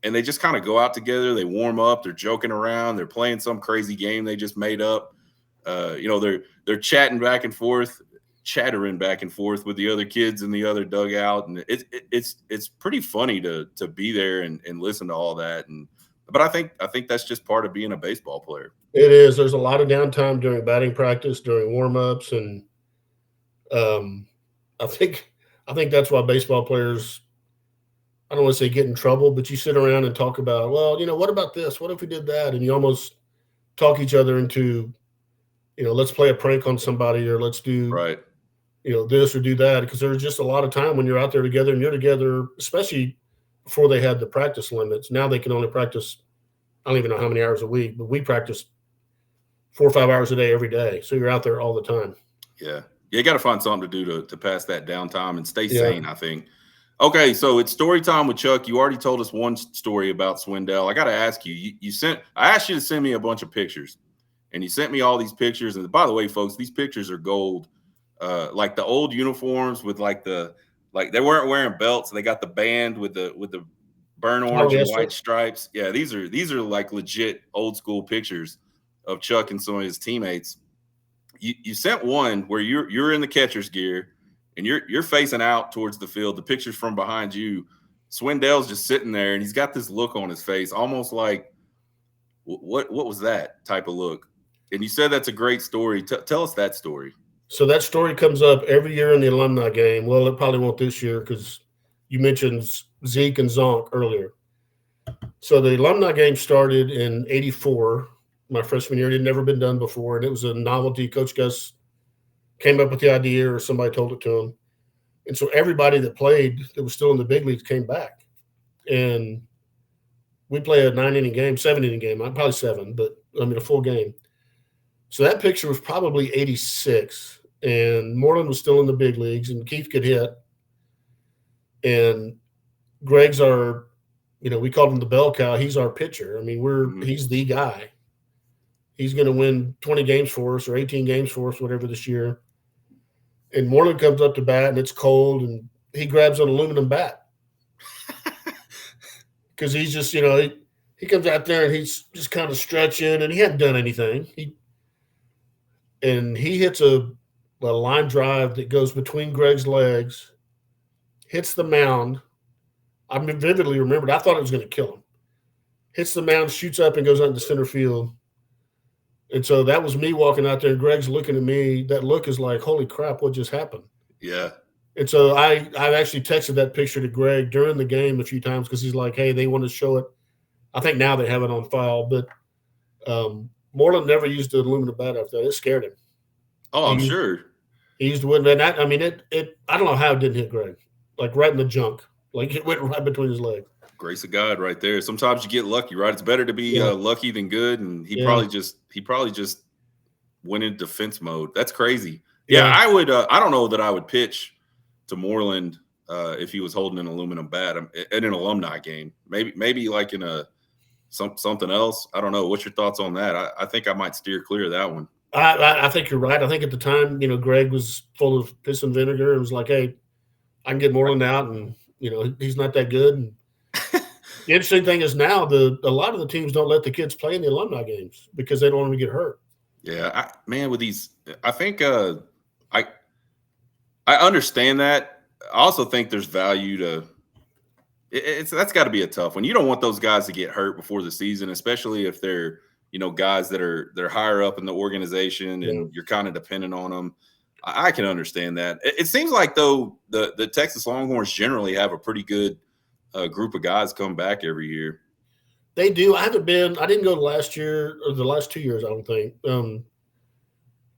and they just kind of go out together. They warm up, they're joking around, they're playing some crazy game they just made up. They're chattering back and forth with the other kids in the other dugout. And it's pretty funny to be there and listen to all that. But I think that's just part of being a baseball player. It is. There's a lot of downtime during batting practice, during warm-ups, and I think that's why baseball players, I don't want to say get in trouble, but you sit around and talk about, well, what about this? What if we did that? And you almost talk each other into, let's play a prank on somebody, or let's do right. This or do that, because there's just a lot of time when you're out there together and you're together, especially before they had the practice limits. Now they can only practice, I don't even know how many hours a week, but we practice 4 or 5 hours a day every day. So you're out there all the time. Yeah. You got to find something to do to pass that downtime and stay sane, I think. Okay, so it's story time with Chuck. You already told us one story about Swindell. I got to ask you, I asked you to send me a bunch of pictures, and you sent me all these pictures. And by the way, folks, these pictures are gold. Like the old uniforms with like they weren't wearing belts. They got the band with the burnt orange and white stripes. Yeah, these are like legit old school pictures of Chuck and some of his teammates. You sent one where you're in the catcher's gear and you're facing out towards the field. The picture's from behind you. Swindell's just sitting there and he's got this look on his face, almost like what was that type of look? And you said that's a great story. Tell us that story. So that story comes up every year in the alumni game. Well, it probably won't this year because you mentioned Zeke and Zonk earlier. So the alumni game started in '84. My freshman year. It had never been done before, and it was a novelty. Coach Gus came up with the idea, or somebody told it to him. And so everybody that played that was still in the big leagues came back. And we play a 9-inning game, 7-inning game, probably 7, but a full game. So that picture was probably '86, and Moreland was still in the big leagues, and Keith could hit. And Greg's our, we called him the bell cow. He's our pitcher. He's the guy. He's going to win 20 games for us or 18 games for us, whatever, this year. And Moreland comes up to bat, and it's cold, and he grabs an aluminum bat. Because he's just, he comes out there, and he's just kind of stretching, and he hadn't done anything. He hits a line drive that goes between Greg's legs, hits the mound. I vividly remembered. I thought it was going to kill him. Hits the mound, shoots up, and goes out into center field. And so that was me walking out there, and Greg's looking at me. That look is like, holy crap, what just happened? Yeah. And so I've actually texted that picture to Greg during the game a few times because he's like, hey, they want to show it. I think now they have it on file. But Moreland never used the aluminum bat after that. It scared him. Oh, I'm sure. He used the wooden bat. I don't know how it didn't hit Greg, like right in the junk. Like it went right between his legs. Grace of God right there. Sometimes you get lucky, right? It's better to be lucky than good. And he probably just went in defense mode. That's crazy. Yeah, I would. I don't know that I would pitch to Moreland if he was holding an aluminum bat in an alumni game. Maybe like in something else. I don't know. What's your thoughts on that? I think I might steer clear of that one. I think you're right. I think at the time, Greg was full of piss and vinegar and was like, hey, I can get Moreland out, and he's not that good. And the interesting thing is now a lot of the teams don't let the kids play in the alumni games because they don't want to get hurt. Yeah, with these, I think I understand that. I also think there's value to that's got to be a tough one. You don't want those guys to get hurt before the season, especially if they're guys that are higher up in the organization and you're kind of dependent on them. I can understand that. It seems like though the Texas Longhorns generally have a pretty good group of guys come back every year. They do. I didn't go last year or the last 2 years, I don't think.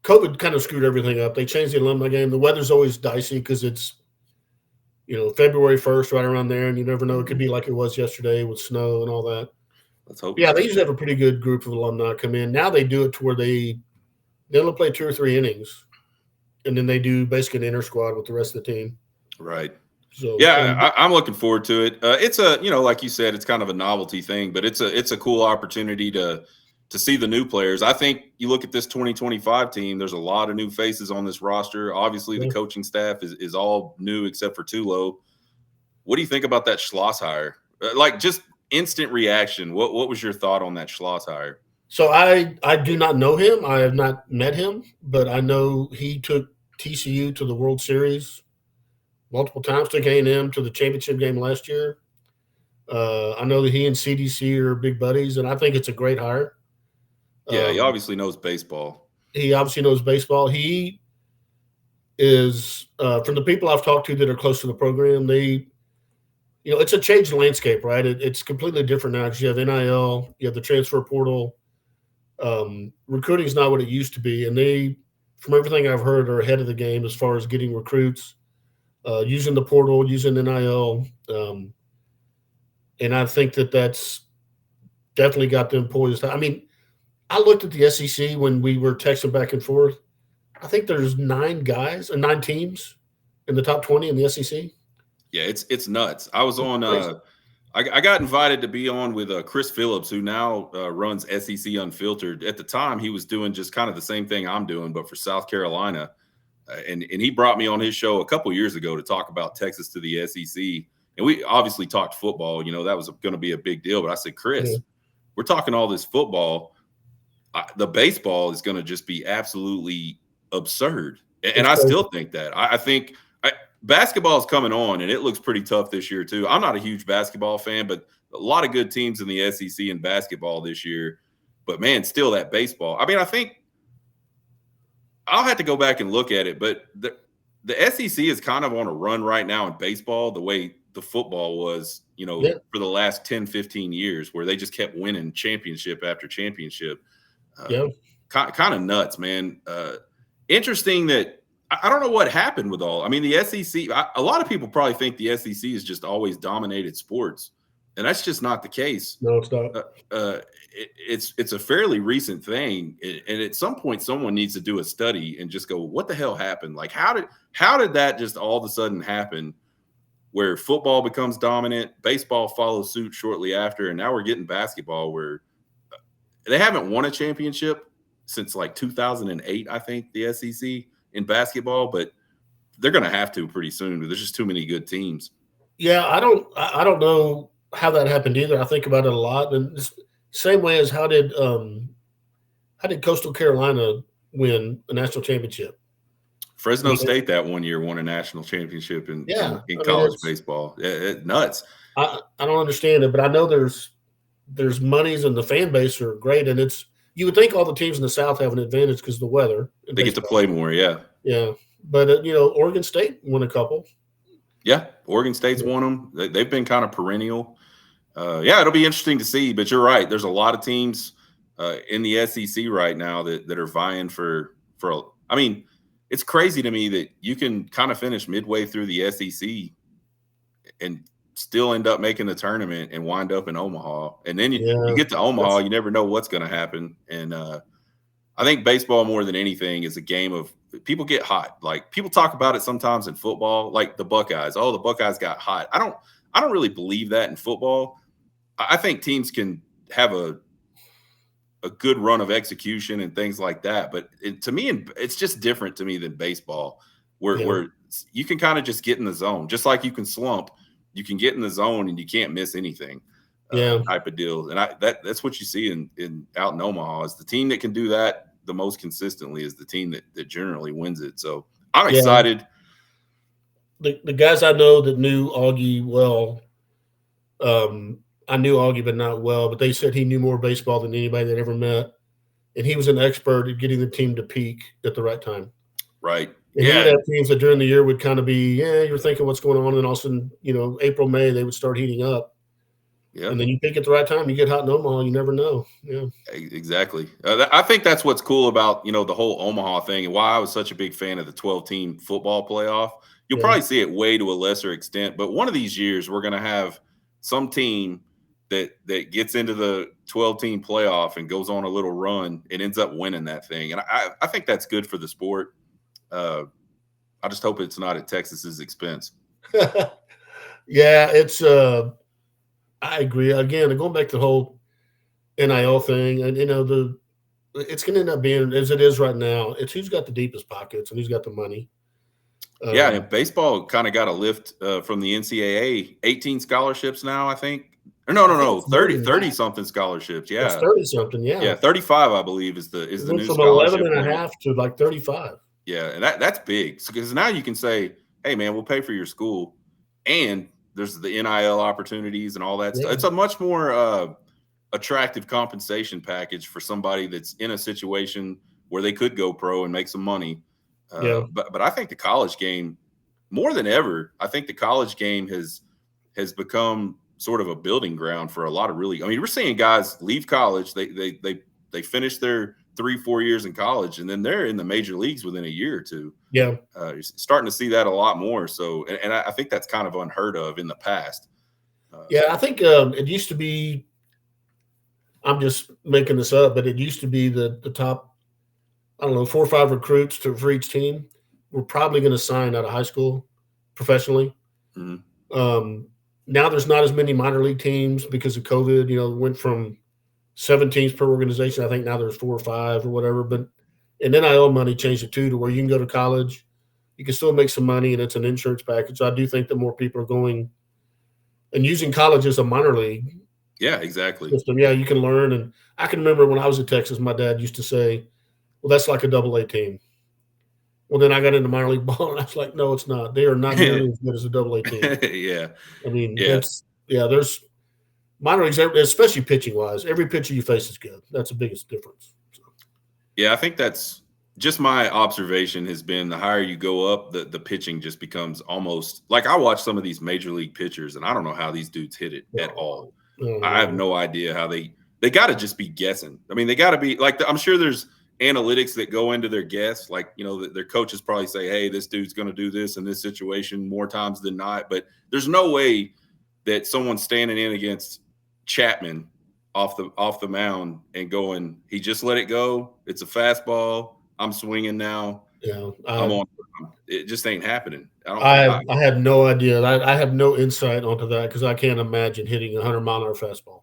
COVID kind of screwed everything up. They changed the alumni game. The weather's always dicey because it's February 1st, right around there, and you never know. It could be like it was yesterday with snow and all that. Let's hope. Yeah, they usually have a pretty good group of alumni come in. Now they do it to where they only play 2 or 3 innings, and then they do basically an inter squad with the rest of the team. Right. So yeah, I'm looking forward to it. It's a like you said, it's kind of a novelty thing, but it's a cool opportunity to see the new players. I think you look at this 2025 team. There's a lot of new faces on this roster. Obviously, the coaching staff is all new except for Tulo. What do you think about that Schloss hire? Like just instant reaction. What was your thought on that Schloss hire? So I do not know him. I have not met him, but I know he took TCU to the World Series multiple times, took A&M to the championship game last year. I know that he and CDC are big buddies, and I think it's a great hire. Yeah, he obviously knows baseball. He obviously knows baseball. He is, from the people I've talked to that are close to the program, it's a changed landscape, right? It's completely different now because you have NIL, you have the transfer portal. Recruiting is not what it used to be, and they, from everything I've heard, are ahead of the game as far as getting recruits, using the portal, using NIL, and I think that definitely got them poised. I mean, I looked at the SEC when we were texting back and forth. I think there's 9 teams in the top 20 in the SEC. Yeah, it's nuts. I was on. I got invited to be on with Chris Phillips, who now runs SEC Unfiltered. At the time, he was doing just kind of the same thing I'm doing, but for South Carolina. And he brought me on his show a couple years ago to talk about Texas to the SEC. And we obviously talked football. That was going to be a big deal. But I said, Chris, we're talking all this football. The baseball is going to just be absolutely absurd. And I still think that. I think basketball is coming on, and it looks pretty tough this year, too. I'm not a huge basketball fan, but a lot of good teams in the SEC in basketball this year. But, man, still that baseball. I mean, I think I'll have to go back and look at it, but the SEC is kind of on a run right now in baseball the way the football was, for the last 10, 15 years, where they just kept winning championship after championship. Kind of nuts, man. Interesting that I don't know what happened with all. I mean, the SEC, a lot of people probably think the SEC has just always dominated sports, and that's just not the case. No, it's not. It's a fairly recent thing, and at some point, someone needs to do a study and just go, "What the hell happened? Like, how did that just all of a sudden happen?" Where football becomes dominant, baseball follows suit shortly after, and now we're getting basketball where they haven't won a championship since like 2008, I think, the SEC in basketball, but they're going to have to pretty soon. There's just too many good teams. Yeah, I don't know how that happened either. I think about it a lot, and same way as how did Coastal Carolina win a national championship? Fresno State that one year won a national championship in college baseball. Nuts. I don't understand it, but I know there's monies and the fan base are great, and you would think all the teams in the South have an advantage because of the weather. They get to play more, yeah. Yeah, but Oregon State won a couple. Yeah, Oregon State's won them. They've been kind of perennial. It'll be interesting to see, but you're right. There's a lot of teams in the SEC right now that are vying for. I mean, it's crazy to me that you can kind of finish midway through the SEC and still end up making the tournament and wind up in Omaha. And then you get to Omaha, you never know what's going to happen. And I think baseball more than anything is a game of people get hot. Like people talk about it sometimes in football, like the Buckeyes. Oh, the Buckeyes got hot. I don't really believe that in football. I think teams can have a good run of execution and things like that. But to me, it's just different to me than baseball, where you can kind of just get in the zone. Just like you can slump, you can get in the zone and you can't miss anything. Type of deal. And that's what you see in out in Omaha is the team that can do that the most consistently is the team that generally wins it. So I'm excited. The guys I know that knew Augie well, I knew Augie, but not well, but they said he knew more baseball than anybody they'd ever met. And he was an expert at getting the team to peak at the right time. Right. And he would have teams that during the year would kind of be, you're thinking what's going on. And all of a sudden, April, May, they would start heating up. Yeah, And then you pick at the right time, you get hot in Omaha, you never know. Yeah. exactly. I think that's what's cool about the whole Omaha thing, and why I was such a big fan of the 12-team football playoff. You'll Yeah. probably see it way to a lesser extent, but one of these years we're going to have some team that gets into the 12-team playoff and goes on a little run and ends up winning that thing. And I think that's good for the sport. I just hope it's not at Texas's expense. Yeah, it's I agree. Again, going back to the whole NIL thing, and it's going to end up being as it is right now. It's who's got the deepest pockets and who's got the money. Yeah, and baseball kind of got a lift from the NCAA. 18 scholarships now, I think. Or no, 30 something scholarships. It's Yeah. 30 something. Yeah. 35, I believe, is the It the went new from 11 scholarship and a limit. half to like 35. Yeah, and that's big. Because now you can say, hey man, we'll pay for your school. And there's the NIL opportunities and all that stuff. Yeah. It's a much more attractive compensation package for somebody that's in a situation where they could go pro and make some money. Yeah. But I think the college game, more than ever, I think the college game has become sort of a building ground for a lot of really. I mean, we're seeing guys leave college, they finish their 3-4 years in college, and then they're in the major leagues within a year or two. Yeah. You're starting to see that a lot more. So, and I think that's kind of unheard of in the past. Yeah, I think it used to be. I'm just making this up, but it used to be the top, I don't know, 4 or 5 recruits for each team were probably going to sign out of high school professionally. Mm-hmm. Now there's not as many minor league teams because of COVID. Went from 7 teams per organization. I think now there's 4 or 5 or whatever. But and NIL money changed it too, to where you can go to college, you can still make some money, and it's an insurance package. So I do think that more people are going and using college as a minor league. Yeah, exactly. System. Yeah, you can learn. And I can remember when I was at Texas, my dad used to say, well, that's like a AA team. Well, then I got into minor league ball, and I was like, no, it's not. They are not nearly as good as a AA team. Yeah. I mean, Yeah. There's minor leagues, especially pitching wise. Every pitcher you face is good. That's the biggest difference. So. Yeah, I think that's just my observation has been the higher you go up, the pitching just becomes almost like I watch some of these major league pitchers, and I don't know how these dudes hit it at all. I have no idea how they got to just be guessing. I mean, they got to be like, I'm sure there's analytics that go into their guess. Like, their coaches probably say, hey, this dude's going to do this in this situation more times than not. But there's no way that someone's standing in against Chapman off the mound and going, he just let it go. It's a fastball. I'm swinging now. Yeah, I'm on. It just ain't happening. I have no idea. I have no insight onto that because I can't imagine hitting a 100-mile-an-hour fastball.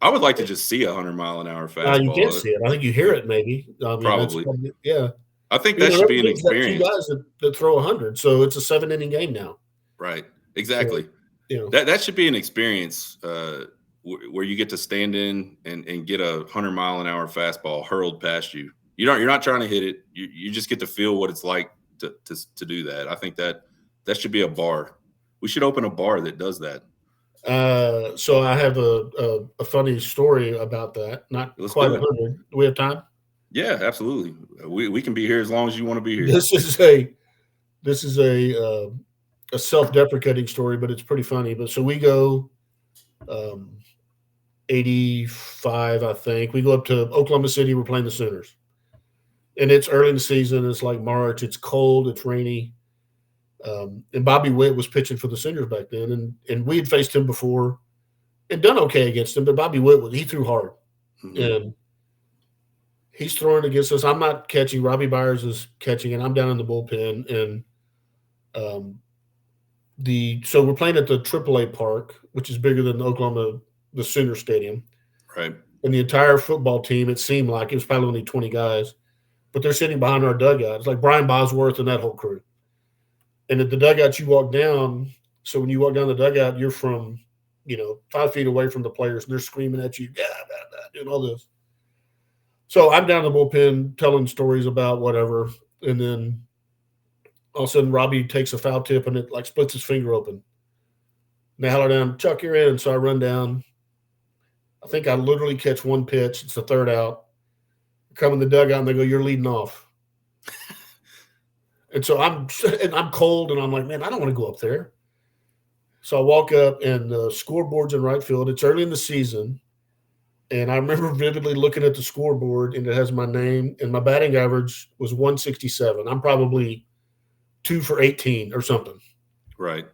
I would like to just see 100-mile-an-hour fastball. You can't see it. I think you hear it maybe. I mean, probably. Yeah. I think that should be an experience. 2 guys that throw 100, so it's a 7-inning game now. Right. Exactly. So, that should be an experience where you get to stand in and get a 100-mile-an-hour fastball hurled past you. You're not trying to hit it. You just get to feel what it's like to do that. I think that should be a bar. We should open a bar that does that. So I have a funny story about that. Not quite 100. Do we have time? Yeah, absolutely. We can be here as long as you want to be here. This is a self-deprecating story, but it's pretty funny. But so we go 85, I think. We go up to Oklahoma City. We're playing the Sooners. And it's early in the season. It's like March. It's cold. It's rainy. And Bobby Witt was pitching for the Sooners back then. And we had faced him before and done okay against him. But Bobby Witt, he threw hard. Mm-hmm. And he's throwing against us. I'm not catching. Robbie Byers is catching, and I'm down in the bullpen. And so we're playing at the AAA park, which is bigger than the Sooner Stadium. Right. And the entire football team, it seemed like it was probably only 20 guys, but they're sitting behind our dugout. It's like Brian Bosworth and that whole crew. And at the dugout, you walk down. So when you walk down the dugout, you're from, 5 feet away from the players, and they're screaming at you, doing all this. So I'm down in the bullpen telling stories about whatever. And then all of a sudden, Robbie takes a foul tip, and it like splits his finger open. And they holler down, Chuck, you're in. So I run down. I think I literally catch one pitch. It's the third out. I come in the dugout, and they go, you're leading off. And so I'm cold, and I'm like, man, I don't want to go up there. So I walk up and the scoreboard's in right field. It's early in the season. And I remember vividly looking at the scoreboard and it has my name and my batting average was 167. I'm probably 2 for 18 or something. Right.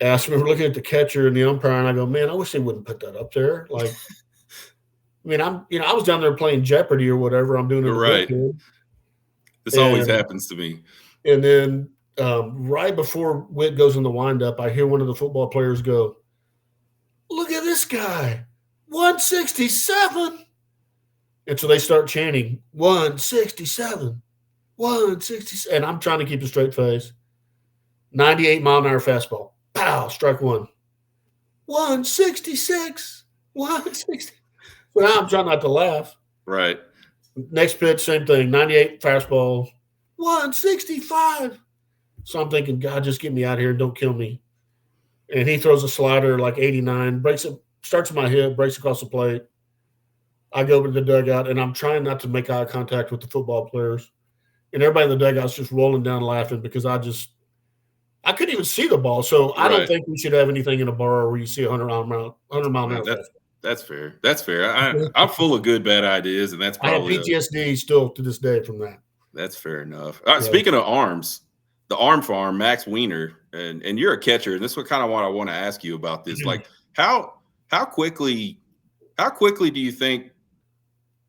And I just remember looking at the catcher and the umpire and I go, man, I wish they wouldn't put that up there. Like, I mean, I was down there playing Jeopardy or whatever I'm doing in the Right. bullpen. This always happens to me. And then right before Witt goes in the windup, I hear one of the football players go, look at this guy, 167. And so they start chanting, 167, 167. And I'm trying to keep a straight face. 98-mile-an-hour fastball. Pow, strike one. 166, 160. So now I'm trying not to laugh. Right. Next pitch, same thing. 98 fastball, 165. So I'm thinking, God, just get me out of here and don't kill me. And he throws a slider like 89, breaks it, starts at my hip, breaks across the plate. I go over to the dugout, and I'm trying not to make eye contact with the football players. And everybody in the dugout's just rolling down laughing because I couldn't even see the ball. So I don't think we should have anything in a bar where you see 100-mile-an-hour fastball. That's fair. That's fair. I'm full of good, bad ideas, and that's probably I have PTSD still to this day from that. That's fair enough. All right, yeah. Speaking of arms, the arm farm, Max Weiner, and you're a catcher, and this is kind of what I want to ask you about this. Like, how quickly do you think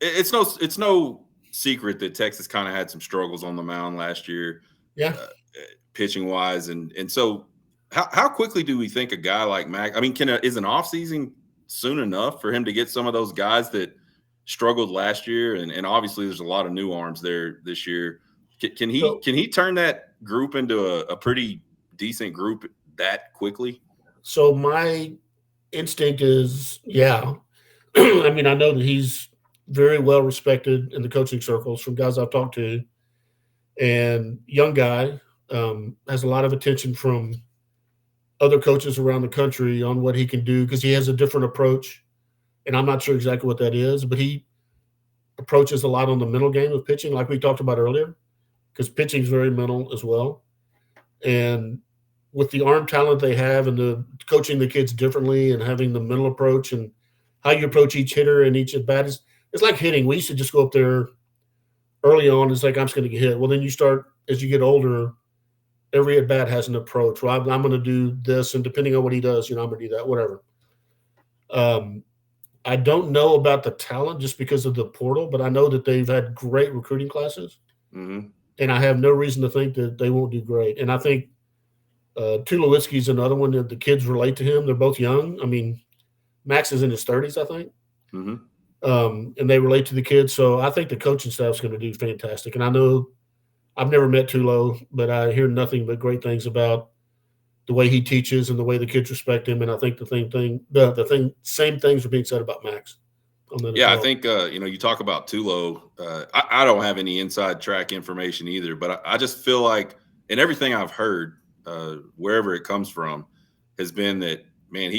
it's no secret that Texas kind of had some struggles on the mound last year, pitching wise, and so how quickly do we think a guy like Max? I mean, is an offseason soon enough for him to get some of those guys that struggled last year, and obviously there's a lot of new arms there this year. Can he turn that group into a pretty decent group that quickly? So my instinct is, yeah. I mean, I know that he's very well respected in the coaching circles from guys I've talked to, and young guy, has a lot of attention from other coaches around the country on what he can do because he has a different approach, and I'm not sure exactly what that is, but he approaches a lot on the mental game of pitching, like we talked about earlier, because pitching is very mental as well. And with the arm talent they have and the coaching the kids differently and having the mental approach and how you approach each hitter and each at bat it's like hitting. We used to just go up there early on. It's like, I'm just going to get hit. Well, then you start, as you get older, every at bat has an approach. Well, I'm going to do this, and depending on what he does, I'm going to do that, whatever. I don't know about the talent just because of the portal, but I know that they've had great recruiting classes, and I have no reason to think that they won't do great. And I think Tulowitzki's another one that the kids relate to him. They're both young. I mean, Max is in his 30s, I think. And they relate to the kids. So I think the coaching staff is going to do fantastic. And I know I've never met Tulo, but I hear nothing but great things about the way he teaches and the way the kids respect him. And I think same things are being said about Max. Yeah, I think, you talk about Tulo. I don't have any inside track information either, but I just feel like, and everything I've heard, wherever it comes from, has been that, man,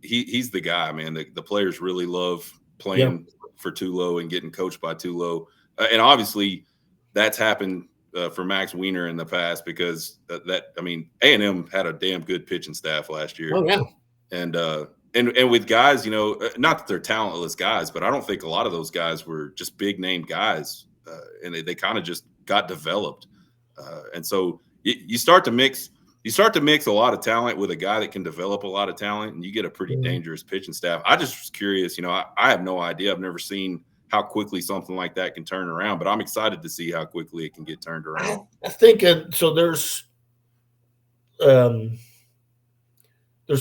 he's the guy, man. The players really love playing for Tulo and getting coached by Tulo. And obviously that's happened for Max Weiner in the past because A&M had a damn good pitching staff last year. Oh, yeah. And with guys, not that they're talentless guys, but I don't think a lot of those guys were just big name guys. And they kind of just got developed. And so you start to mix a lot of talent with a guy that can develop a lot of talent, and you get a pretty dangerous pitching staff. I just was curious, I have no idea. I've never seen how quickly something like that can turn around, but I'm excited to see how quickly it can get turned around. I think so. There's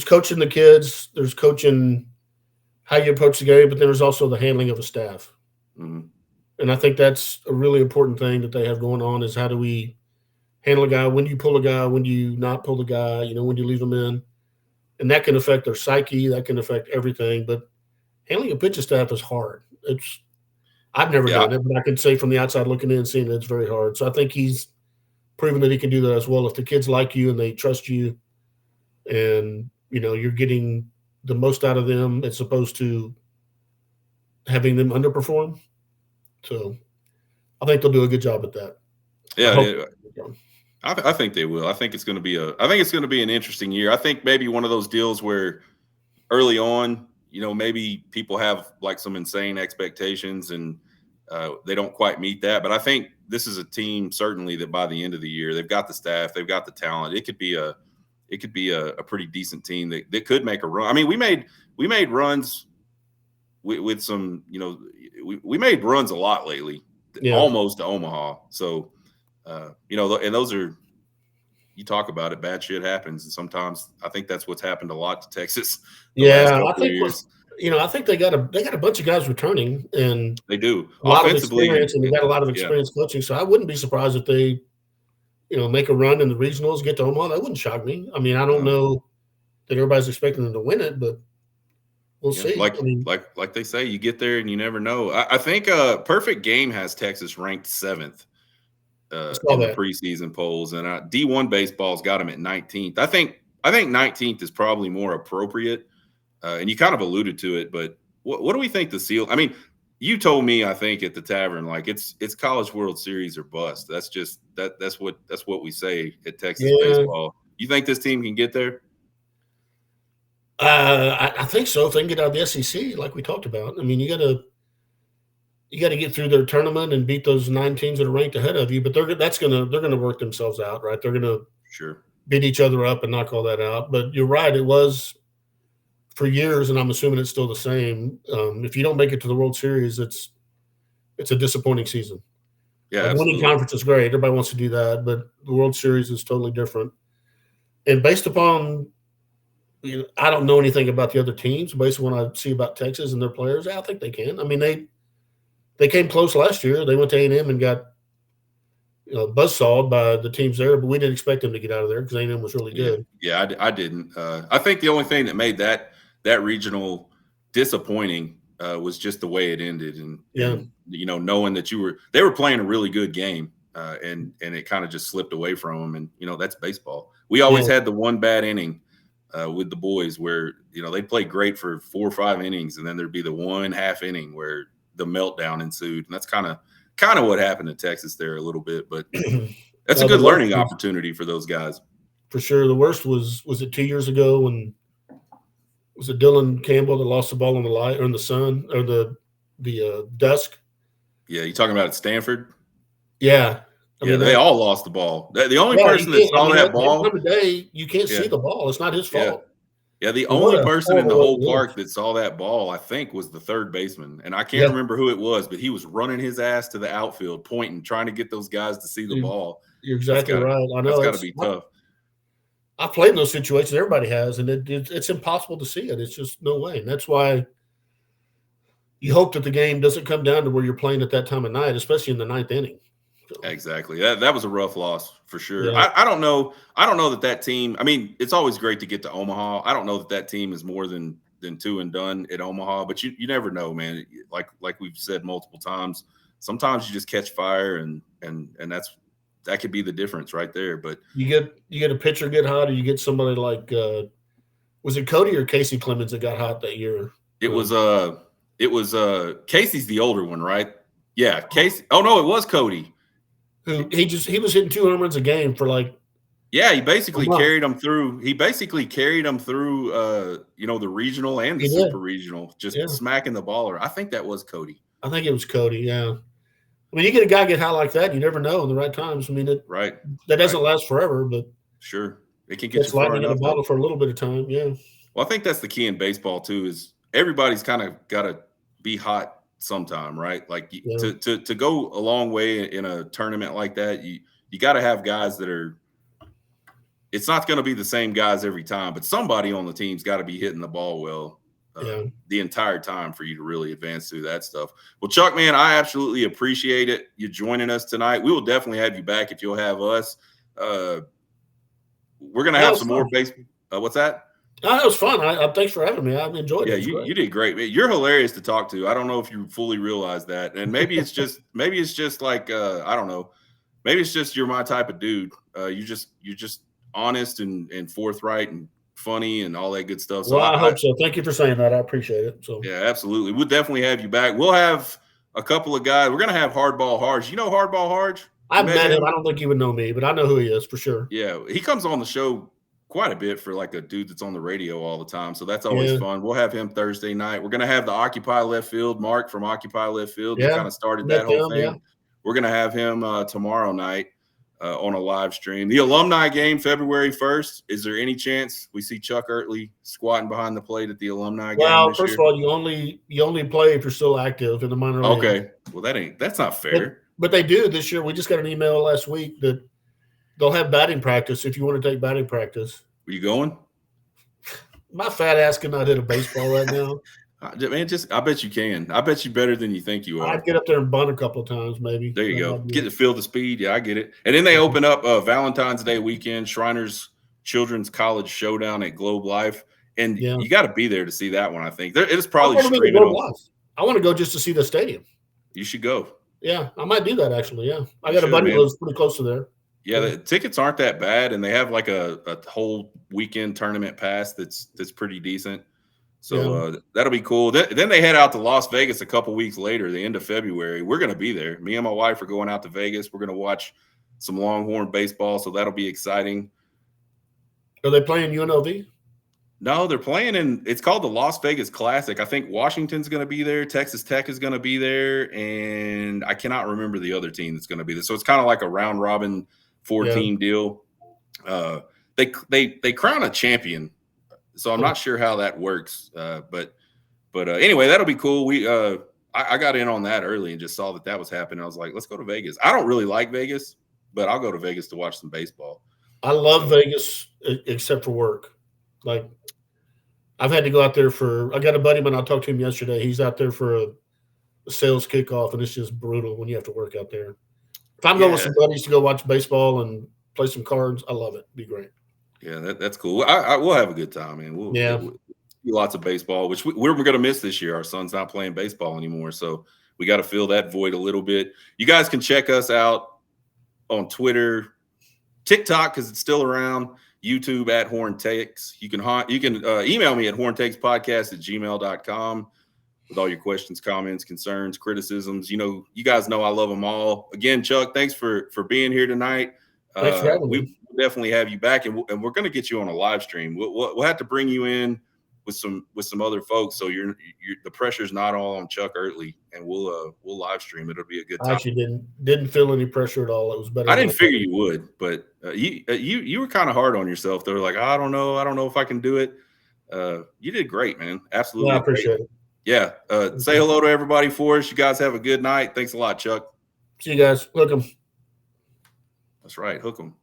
coaching the kids, there's coaching how you approach the game, but then there's also the handling of a staff. And I think that's a really important thing that they have going on is how do we handle a guy, when do you pull a guy, when do you not pull the guy, when do you leave them in? And that can affect their psyche, that can affect everything. But handling a pitching staff is hard. I've never done it, but I can say from the outside looking in and seeing it, it's very hard. So I think he's proven that he can do that as well. If the kids like you and they trust you and, you're getting the most out of them as opposed to having them underperform. So I think they'll do a good job at that. Yeah. I think they will. I think it's going to be an interesting year. I think maybe one of those deals where early on, maybe people have like some insane expectations and they don't quite meet that. But I think this is a team certainly that by the end of the year, they've got the staff, they've got the talent. It could be a pretty decent team that could make a run. I mean, we made runs with some, we made runs a lot lately, almost to Omaha. So, and those are, you talk about it, bad shit happens. And sometimes I think that's what's happened a lot to Texas the last couple I of think years. I think they got a bunch of guys returning and They do a lot of offensively, experience, and they got a lot of yeah. experience coaching. So I wouldn't be surprised if they, make a run in the regionals, get to Omaha. That wouldn't shock me. I mean, I don't know that everybody's expecting them to win it, but we'll see. Like they say, you get there and you never know. I think Perfect Game has Texas ranked 7th in the preseason polls, and D1 baseball's got them at 19th. I think 19th is probably more appropriate, and you kind of alluded to it. But what do we think the seal? I mean, you told me, I think at the tavern, like it's College World Series or bust. That's just that's what we say at Texas baseball. You think this team can get there? I think so. If they can get out of the SEC, like we talked about. I mean, you got to get through their tournament and beat those 9 teams that are ranked ahead of you. But they're gonna work themselves out, right? They're gonna beat each other up and knock all that out. But you're right. It was for years, and I'm assuming it's still the same. If you don't make it to the World Series, it's a disappointing season. Yeah, winning conference is great. Everybody wants to do that, but the World Series is totally different. And based upon, I don't know anything about the other teams. Based on what I see about Texas and their players, I think they can. I mean, they came close last year. They went to A&M and got buzzsawed by the teams there, but we didn't expect them to get out of there because A&M was really good. Yeah, I didn't. I think the only thing that made that regional disappointing was just the way it ended, and knowing that they were playing a really good game, and it kind of just slipped away from them, and that's baseball. We always had the one bad inning with the boys where they'd play great for 4 or 5 innings, and then there'd be the one half inning where the meltdown ensued, and that's kind of what happened to Texas there a little bit. But that's a good learning opportunity for those guys. For sure. The worst was it 2 years ago when was it Dylan Campbell that lost the ball on the light or in the sun or the dusk? Yeah, you talking about at Stanford? Yeah. I mean, they all lost the ball. The only person that saw that ball – day, you can't see the ball. It's not his fault. Yeah, the only person in the whole park that saw that ball, I think, was the third baseman. And I can't remember who it was, but he was running his ass to the outfield, pointing, trying to get those guys to see the ball. You're exactly right. I know. That's got to be tough. I've played in those situations. Everybody has, and it's impossible to see it. It's just no way. And that's why you hope that the game doesn't come down to where you're playing at that time of night, especially in the 9th inning. Exactly. That was a rough loss for sure. Yeah. I don't know that team. I mean, it's always great to get to Omaha. I don't know that team is more than 2 and done at Omaha, but you never know, man. Like we've said multiple times, sometimes you just catch fire and that could be the difference right there. But you get a pitcher get hot, or you get somebody like was it Cody or Casey Clemens that got hot that year? It was Casey's the older one, right? Yeah, Casey. Oh no, it was Cody. He was hitting 2 home runs a game for like. Yeah, he basically carried them through. He basically carried them through, the regional and the super regional, just smacking the baller. I think that was Cody. I think it was Cody. Yeah, I mean, you get a guy get high like that, you never know in the right times. I mean, that doesn't last forever, but sure, it can get you far lightning in a bottle for a little bit of time. Yeah. Well, I think that's the key in baseball too. Is everybody's kind of got to be hot sometime, right? Like to go a long way in a tournament like that, you got to have guys that are. It's not going to be the same guys every time, but somebody on the team's got to be hitting the ball well the entire time for you to really advance through that stuff. Well, Chuck, man, I absolutely appreciate it. You joining us tonight. We will definitely have you back if you'll have us. We're going to have some more baseball. What's that? No, it was fun. Thanks for having me. I enjoyed it. Yeah, you did great. You're hilarious to talk to. I don't know if you fully realize that. And maybe it's just like, I don't know. Maybe it's just you're my type of dude. You're just honest and forthright and funny and all that good stuff. So I hope so. Thank you for saying that. I appreciate it. So yeah, absolutely. We'll definitely have you back. We'll have a couple of guys. We're going to have Hardball Harge. You know Hardball Harge? I've met him. I don't think he would know me, but I know who he is for sure. Yeah, he comes on the show quite a bit for like a dude that's on the radio all the time. So that's always fun. We'll have him Thursday night. We're going to have the Occupy Left Field, Mark from Occupy Left Field. He kind of started that whole thing. Yeah. We're going to have him tomorrow night on a live stream. The alumni game, February 1st. Is there any chance we see Chuck Oertli squatting behind the plate at the alumni game? Well, first of all, you only play if you're still active in the minor league. Okay. Well, that's not fair. But they do this year. We just got an email last week that they'll have batting practice if you want to take batting practice. Are you going? My fat ass cannot hit a baseball right now. Man, I bet you can. I bet you better than you think you are. I'd get up there and bunt a couple of times, maybe. There you go. Get to feel the speed. Yeah, I get it. And then they open up Valentine's Day weekend, Shriners Children's College Showdown at Globe Life. And you got to be there to see that one, I think. It is probably streaming on. I want to go just to see the stadium. You should go. Yeah, I might do that, actually. Yeah. I got a buddy who lives pretty close to there. Yeah, the tickets aren't that bad, and they have like a whole weekend tournament pass that's pretty decent. So that'll be cool. Then they head out to Las Vegas a couple weeks later, the end of February. We're going to be there. Me and my wife are going out to Vegas. We're going to watch some Longhorn baseball, so that'll be exciting. Are they playing UNLV? No, they're playing it's called the Las Vegas Classic. I think Washington's going to be there. Texas Tech is going to be there. And I cannot remember the other team that's going to be there. So it's kind of like a round robin 4-team deal. They crown a champion. So I'm not sure how that works. But anyway, that'll be cool. I got in on that early and just saw that was happening. I was like, let's go to Vegas. I don't really like Vegas, but I'll go to Vegas to watch some baseball. I love Vegas except for work. Like, I've had to go out there I got a buddy when I talked to him yesterday. He's out there for a sales kickoff, and it's just brutal when you have to work out there. If I'm going with some buddies to go watch baseball and play some cards, I love it. It'd be great. Yeah, that's cool. We'll have a good time, man. We'll see lots of baseball, which we're going to miss this year. Our son's not playing baseball anymore, so we got to fill that void a little bit. You guys can check us out on Twitter, TikTok, because it's still around. YouTube at Horn Takes. You can email me at horntakespodcast@gmail.com with all your questions, comments, concerns, criticisms. You guys know I love them all. Again, Chuck, thanks for being here tonight. Thanks for having me. We definitely have you back, and we're going to get you on a live stream. We'll have to bring you in with some other folks, so the pressure's not all on Chuck Oertli, and we'll live stream it. It'll be a good time. I actually didn't feel any pressure at all. It was better. I didn't figure you would, but you were kind of hard on yourself. They were like, I don't know if I can do it. You did great, man. Absolutely. I appreciate it. Yeah. Say hello to everybody for us. You guys have a good night. Thanks a lot, Chuck. See you guys. Hook 'em. That's right. Hook 'em.